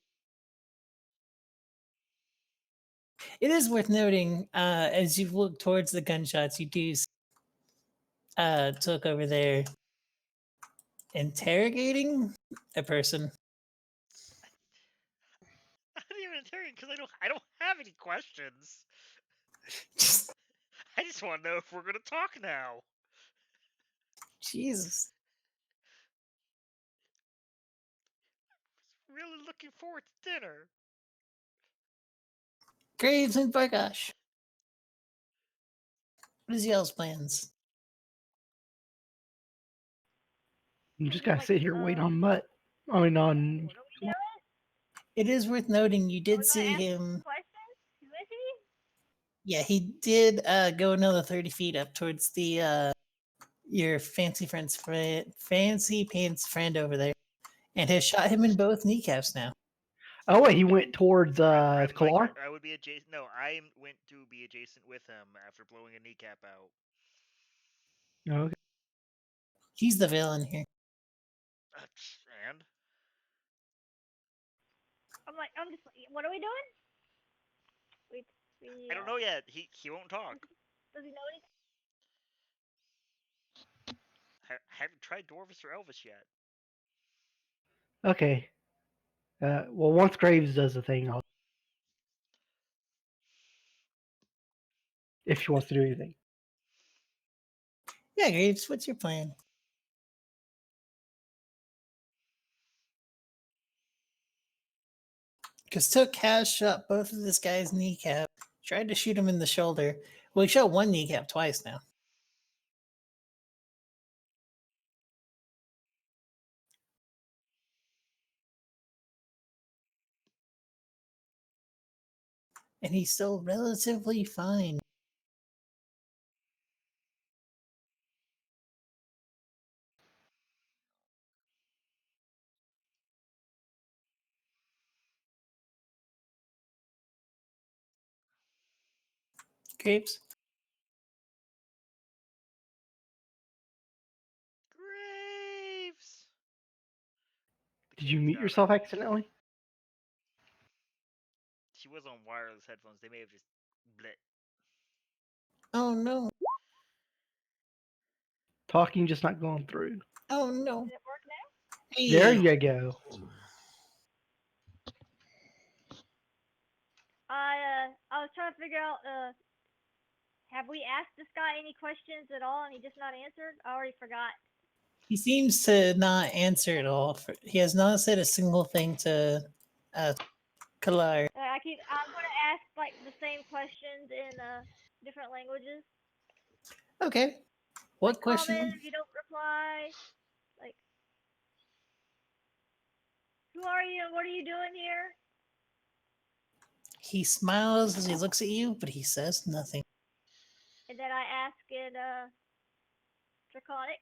It is worth noting, as you look towards the gunshots, you do see Took over there interrogating a person. I didn't even interrogate because I don't have any questions. I just want to know if we're gonna talk now. Jesus. Really looking forward to dinner. Graves and Bargosh. What is y'all's plans? I'm just Is it gotta like, sit here wait on Mutt. I mean, on. What are we doing? It is worth noting you We're did gonna see ask him. questions? Who is he? Yeah, he did go another 30 feet up towards the your fancy pants friend over there, and has shot him in both kneecaps now. Oh wait, he went towards Kalar. I would be adjacent. No, I went to be adjacent with him after blowing a kneecap out. Okay. He's the villain here. And I'm just like, what are we doing? I don't know yet. He won't talk. Does he know anything? I haven't tried Dwarvis or Elvis yet. Okay. Well, once Graves does the thing, I'll. If she wants to do anything. Yeah, Graves, what's your plan? Because Took has shot both of this guy's kneecap, tried to shoot him in the shoulder. Well, he shot one kneecap twice now. And he's still relatively fine. Graves? Graves. Did you mute yourself accidentally? She was on wireless headphones. They may have just blit. Oh no. Talking just not going through. Oh no. Did it work now? Hey. There you go. I was trying to figure out, have we asked this guy any questions at all and he just not answered? I already forgot. He seems to not answer at all. He has not said a single thing to Kalar. I'm gonna ask like the same questions in different languages. Okay. What Like, question? comment if you don't reply. Like, who are you and what are you doing here? He smiles as he looks at you, but he says nothing. And then I ask in Draconic.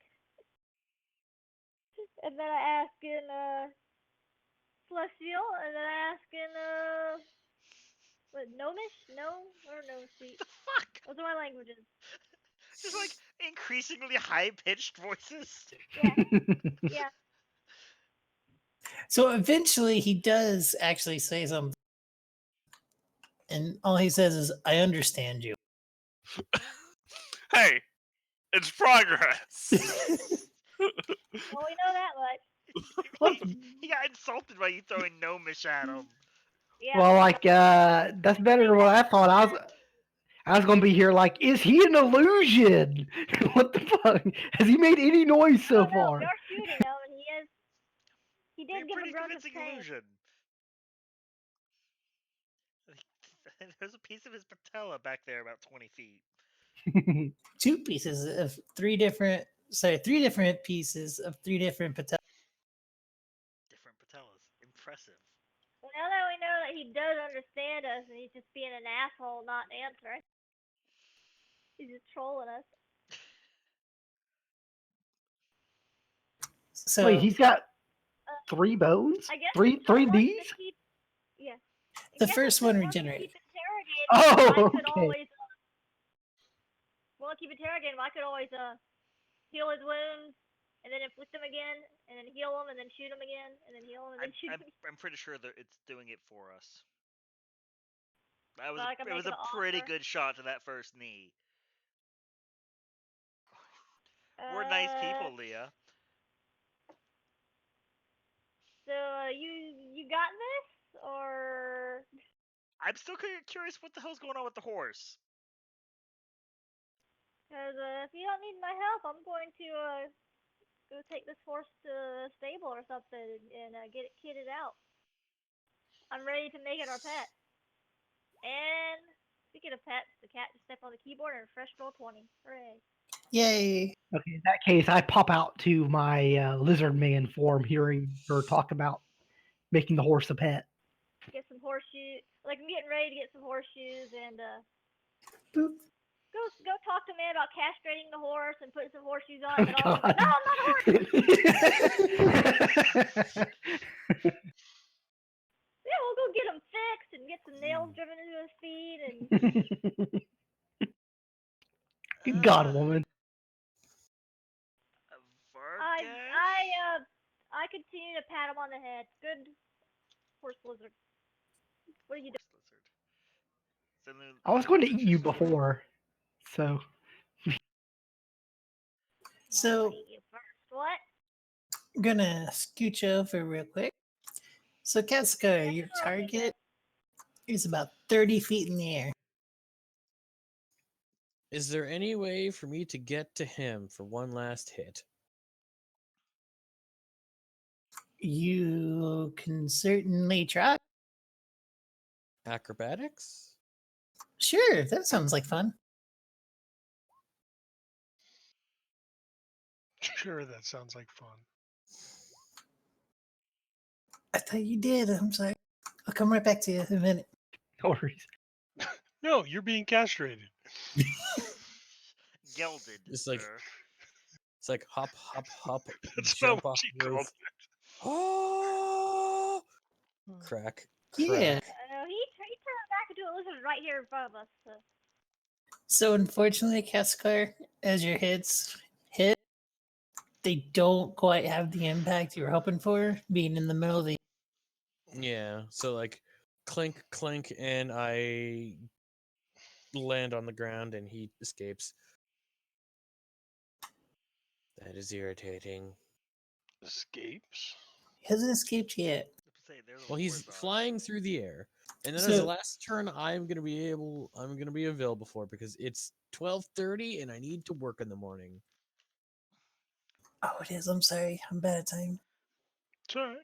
And then I ask in Celestial. And then I ask in what, Gnomish? No? Or no speak? The fuck? Those are my languages. Just like increasingly high pitched voices. Yeah. Yeah. So eventually he does actually say something. And all he says is, I understand you. Hey, it's progress. Well, we know that much. He got insulted by you throwing gnomish at him. Yeah. Well, like that's better than what I thought. I was gonna be here like, is he an illusion? What the fuck? Has he made any noise so Oh, no, far? we are shooting him, and he Be a did give pretty a grunt of convincing pain. illusion. There's a piece of his patella back there about 20 feet. Two pieces of three different pieces of three different patellas. Different patellas. Impressive. Well, now that we know that he does understand us, and he's just being an asshole not answering. He's just trolling us. So Wait, he's got 3 bones? I guess Three if it wants Ds? to keep, yeah. I the guess first if it one wants to regenerated. keep interrogating, Oh, I could okay. always. Well, keep interrogating. I could always heal his wounds, and then inflict them again, and then heal him, and then shoot him again, and then heal him, and then shoot him. I'm pretty sure that it's doing it for us. That was So I can it was make a an pretty offer. good shot to that first knee. We're nice people, Leah. So you got this, or I'm still curious what the hell's going on with the horse. because if you don't need my help, I'm going to go take this horse to a stable or something and get it kitted out. I'm ready to make it our pet. And speaking of pets, the cat just stepped on the keyboard and refreshed roll 20. Hooray! Yay! Okay, in that case, I pop out to my lizard man form, hearing her talk about making the horse a pet. Get some horseshoes. Like I'm getting ready to get some horseshoes and Boop. go talk to man about castrating the horse and putting some horseshoes on. Oh, And all God. no, I'm not a horse. Yeah, we'll go get him fixed and get some nails driven into his feet and. Good God, woman. I continue to pat him on the head. Good horse lizard. What are you doing? I was going to eat you before, so. So I'll eat you first. What? I'm gonna scooch over real quick. So Katsuka, your Oh, target is about 30 feet in the air. Is there any way for me to get to him for one last hit? You can certainly try. Acrobatics? Sure, that sounds like fun. Sure, that sounds like fun. I thought you did. I'm sorry. I'll come right back to you in a minute. No worries. No, you're being castrated. Gelded. It's like sir. it's like hop, hop, hop, That's jump not what off she the called roof. it. Oh! Crack. Yeah. Crack. He turned back into a lizard right here in front of us. So unfortunately, Katsuka, as your hits hit, they don't quite have the impact you were hoping for, being in the middle of the. Yeah. So like clink, clink, and I land on the ground and he escapes. That is irritating. Escapes? He hasn't escaped yet. Well, he's flying through the air, and then as So- a last turn, I'm gonna be available for because it's 12:30 and I need to work in the morning. Oh, it is. I'm sorry. I'm bad at time. It's all right.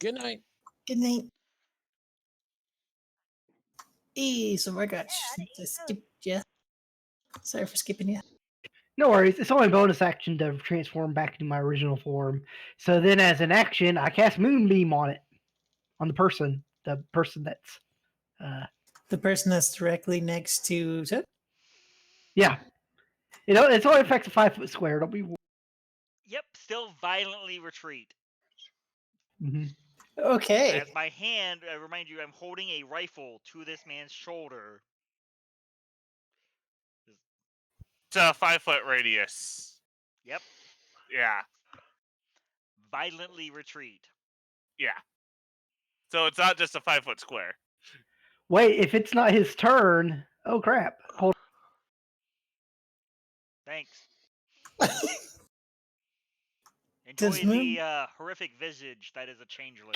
Good night. Good night. Hey, so Margot, Yeah, I skipped you. Sorry for skipping you. No worries. It's only a bonus action to transform back into my original form. So then, as an action, I cast Moonbeam on it, on the person that's. The person that's directly next to. Yeah. It's only affects a 5-foot square. Don't be. Yep, still violently retreat. Mm-hmm. Okay. As my hand, I remind you, I'm holding a rifle to this man's shoulder. It's a 5-foot radius. Yep, Yeah. violently retreat. Yeah. So it's not just a 5-foot square. Wait, if it's not his turn. Oh crap! Hold. Thanks. Does Enjoy Moon- the horrific visage that is a changeling.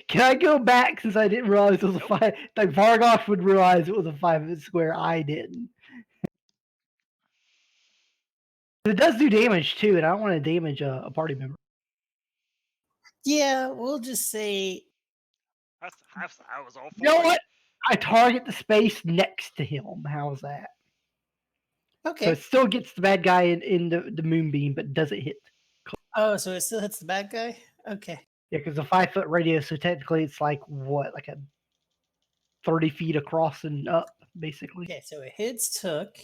Can I go back since I didn't realize it was a 5? Like Vargosh would realize it was a 5-foot square. I didn't. It does do damage too, and I don't want to damage a party member. Yeah, we'll just say. I was all for You know it. what? I target the space next to him. How's that? Okay. So it still gets the bad guy in the moonbeam, but doesn't hit. Oh, so it still hits the bad guy? Okay. Yeah, because a 5-foot radius, so technically it's like what, like a 30 feet across and up, basically. Okay, so it hits Took.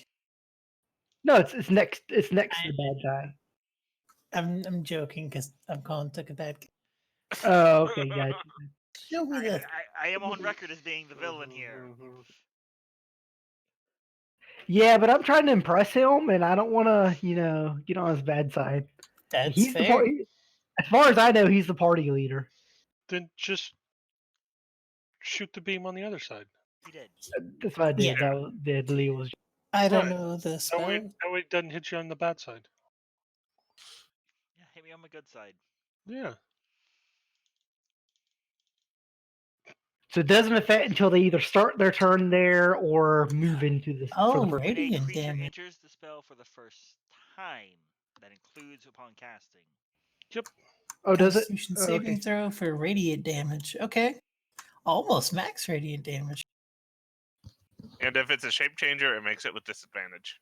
No, it's next to the bad guy. I'm joking because I'm calling Took a bad. Oh, okay, gotcha. Show me the. I am on record as being the villain here. Yeah, but I'm trying to impress him, and I don't want to, get on his bad side. That's He's the fair. party. As far as I know, he's the party leader. Then just shoot the beam on the other side. He did. That's what I did. Yeah. That Leo was. I don't Right. know the That spell. way it doesn't hit you on the bad side. Yeah, hit me on my good side. Yeah. So it doesn't affect until they either start their turn there or move into the. Oh, for the When a radiant creature damage. enters the spell for the first time, that includes upon casting. Oh, does it? Constitution Oh, saving okay. throw for radiant damage. Okay. Almost max radiant damage. And if it's a shape changer, it makes it with disadvantage.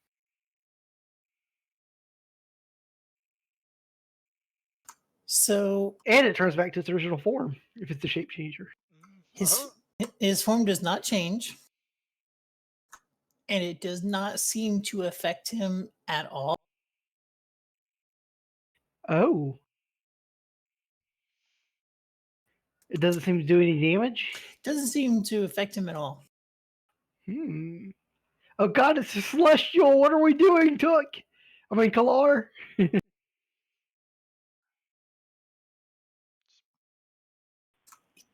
So And it turns back to its original form if it's a shape changer. his form does not change, and it does not seem to affect him at all. Oh. It doesn't seem to do any damage. Doesn't seem to affect him at all. Oh God, it's a celestial. What are we doing, Took? I mean, Kalar. Now,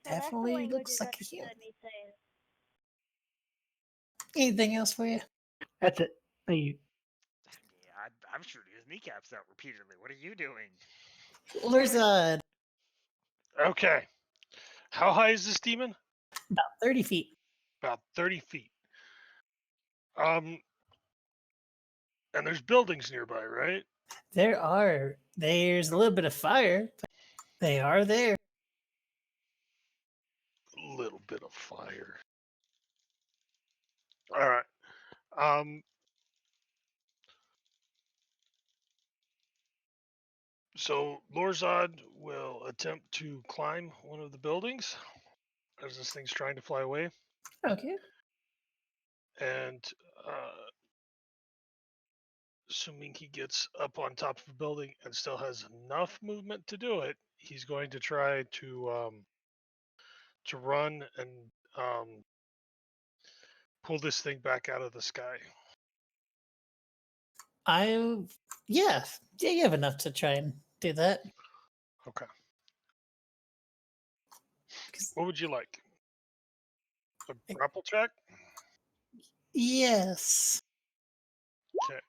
that's the Definitely language looks is like a understood heal. me saying. Anything else for you? That's it. Thank you. Yeah, I'm shooting his kneecaps out repeatedly. What are you doing? Lurzad, Okay. How high is this demon? about 30 feet. About 30 feet. And there's buildings nearby, right? There's a little bit of fire. But they are there. A little bit of fire. All right. So Lorzad will attempt to climb one of the buildings as this thing's trying to fly away, Okay. and assuming he gets up on top of a building and still has enough movement to do it, he's going to try to run and pull this thing back out of the sky. Yeah, you have enough to try and do that. Okay. What would you like? A grapple check? Yes. Okay.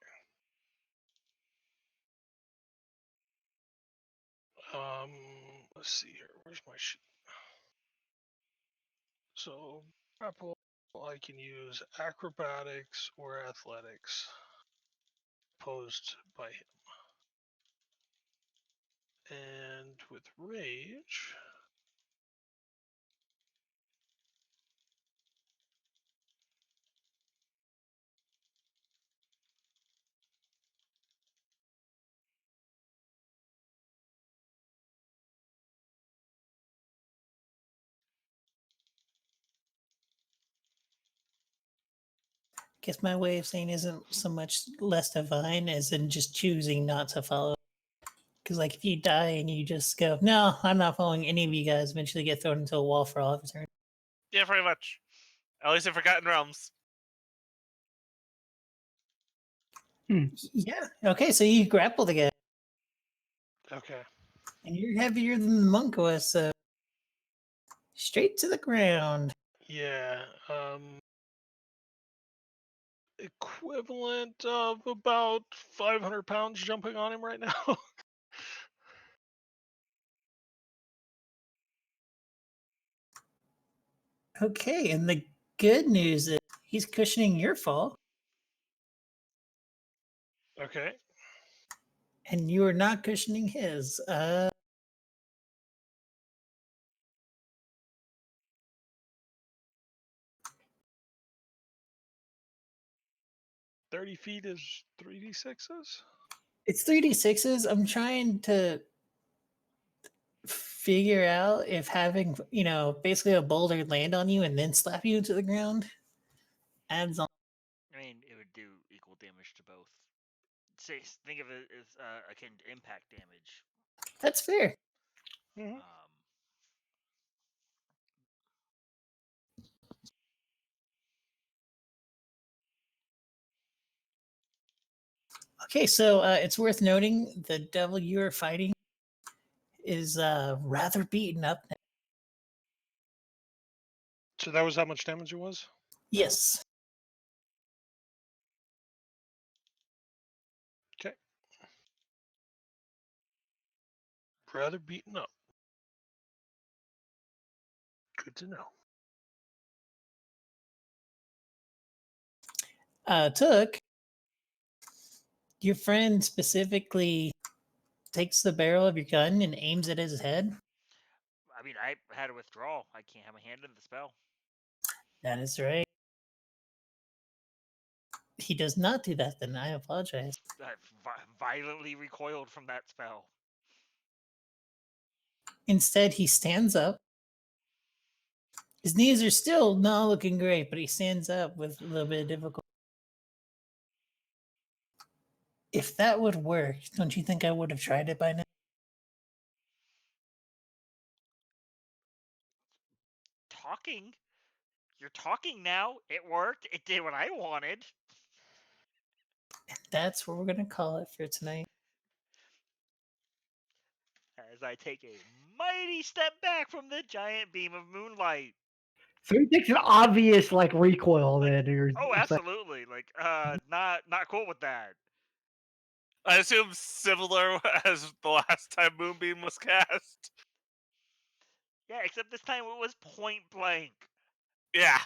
Let's see here. Where's my sheet? So grapple, I can use acrobatics or athletics posed by him. And with rage, Guess my way of saying isn't so much less divine as in just choosing not to follow. Because, like, if you die and you just go, no, I'm not following any of you guys, eventually get thrown into a wall for all of eternity. Yeah, pretty much. At least in Forgotten Realms. Yeah. Okay, so you grapple the guy. okay. And you're heavier than the monk was, so straight to the ground. Yeah. Equivalent of about 500 pounds jumping on him right now. Okay, and the good news is he's cushioning your fall, Okay. and you are not cushioning his. 30 feet is 3d6s? It's 3d6s. I'm trying to figure out if having, basically a boulder land on you and then slap you into the ground adds on. I mean, it would do equal damage to both. say think of it as akin to impact damage. That's fair. Mhm. Okay, so it's worth noting the devil you are fighting is rather beaten up now. So that was how much damage it was? Yes. Okay. Rather beaten up. Good to know. Took, your friend specifically takes the barrel of your gun and aims it at his head. I mean, I had a withdrawal. I can't have my hand in the spell. That is right. He does not do that, then I apologize. I violently recoiled from that spell. Instead, he stands up. His knees are still not looking great, but he stands up with a little bit of difficulty. If that would work, don't you think I would have tried it by now? Talking? You're talking now. It worked. It did what I wanted. That's what we're going to call it for tonight. As I take a mighty step back from the giant beam of moonlight. So he takes an obvious like recoil then. Oh, absolutely. Like, not cool with that. I assume similar as the last time Moonbeam was cast. Yeah, except this time it was point blank. Yeah.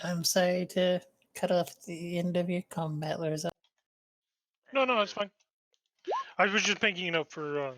I'm sorry to cut off the end of your combat, Larza. No, it's fine. I was just thinking, for